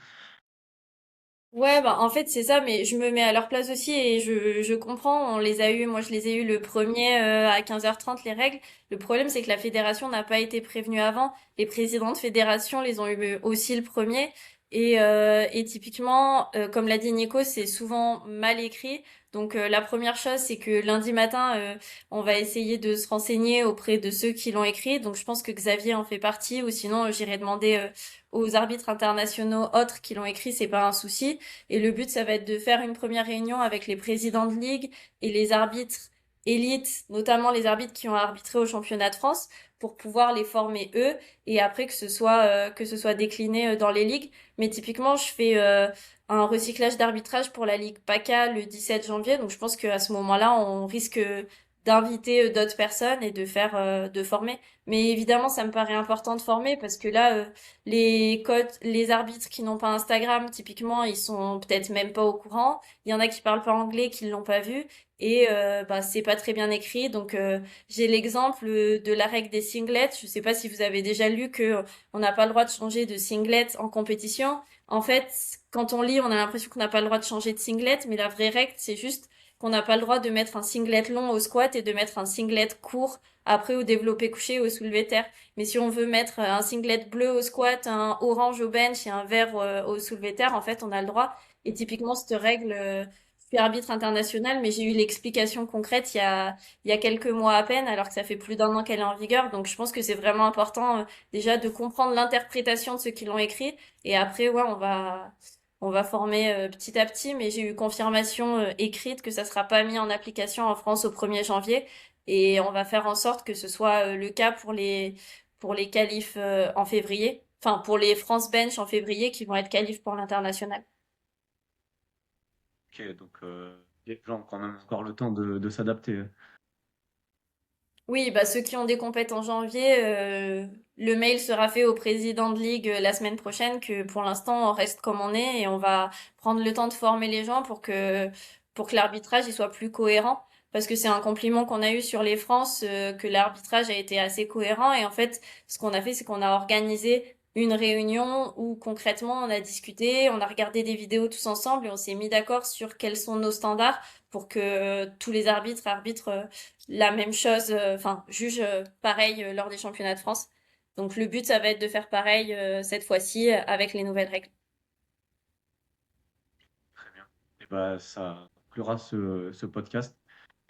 Ouais, bah en fait c'est ça, mais je me mets à leur place aussi et je comprends. On les a eu, moi je les ai eu le premier à 15h30 les règles. Le problème c'est que la fédération n'a pas été prévenue avant. Les présidents de fédération les ont eu aussi le premier et typiquement, comme l'a dit Nico, c'est souvent mal écrit. Donc la première chose c'est que lundi matin, on va essayer de se renseigner auprès de ceux qui l'ont écrit. Donc je pense que Xavier en fait partie, ou sinon j'irai demander aux arbitres internationaux autres qui l'ont écrit, c'est pas un souci. Et le but, ça va être de faire une première réunion avec les présidents de ligue et les arbitres élites, notamment les arbitres qui ont arbitré au championnat de France, pour pouvoir les former eux et après que ce soit décliné dans les ligues. Mais typiquement, je fais un recyclage d'arbitrage pour la Ligue PACA le 17 janvier, donc je pense qu'à ce moment-là, on risque d'inviter d'autres personnes et de former. Mais évidemment, ça me paraît important de former parce que là, les arbitres qui n'ont pas Instagram, typiquement, ils sont peut-être même pas au courant. Il y en a qui parlent pas anglais, qui l'ont pas vu, et bah c'est pas très bien écrit. Donc j'ai l'exemple de la règle des singlets. Je sais pas si vous avez déjà lu que on n'a pas le droit de changer de singlet en compétition. En fait, quand on lit, on a l'impression qu'on n'a pas le droit de changer de singlet, mais la vraie règle, c'est juste qu'on n'a pas le droit de mettre un singlet long au squat et de mettre un singlet court après au développé couché ou au soulevé terre. Mais si on veut mettre un singlet bleu au squat, un orange au bench et un vert au soulevé terre, en fait, on a le droit. Et typiquement, cette règle, je suis arbitre international, mais j'ai eu l'explication concrète il y a quelques mois à peine, alors que ça fait plus d'un an qu'elle est en vigueur. Donc, je pense que c'est vraiment important, déjà, de comprendre l'interprétation de ceux qui l'ont écrit. Et après, ouais, on va former petit à petit, mais j'ai eu confirmation écrite que ça sera pas mis en application en France au 1er janvier. Et on va faire en sorte que ce soit le cas pour les qualifs en février. enfin pour les France Bench en février qui vont être qualifs pour l'international. Ok, donc les gens ont quand même encore le temps de s'adapter. Oui, bah ceux qui ont des compètes en janvier, le mail sera fait au président de ligue la semaine prochaine que pour l'instant on reste comme on est et on va prendre le temps de former les gens pour que l'arbitrage il soit plus cohérent. Parce que c'est un compliment qu'on a eu sur les France, que l'arbitrage a été assez cohérent et en fait ce qu'on a fait c'est qu'on a organisé une réunion où concrètement on a discuté, on a regardé des vidéos tous ensemble et on s'est mis d'accord sur quels sont nos standards pour que tous les arbitres arbitrent la même chose, enfin, juge pareil lors des championnats de France. Donc le but, ça va être de faire pareil cette fois-ci avec les nouvelles règles. Très bien. Et bah, ça conclura ce podcast.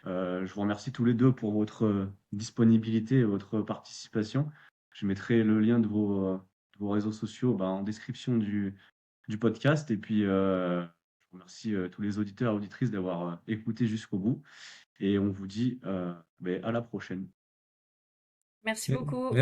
Je vous remercie tous les deux pour votre disponibilité et votre participation. Je mettrai le lien de vos réseaux sociaux bah, en description du podcast. Et puis, je remercie tous les auditeurs et auditrices d'avoir écouté jusqu'au bout. Et on vous dit à la prochaine. Merci beaucoup.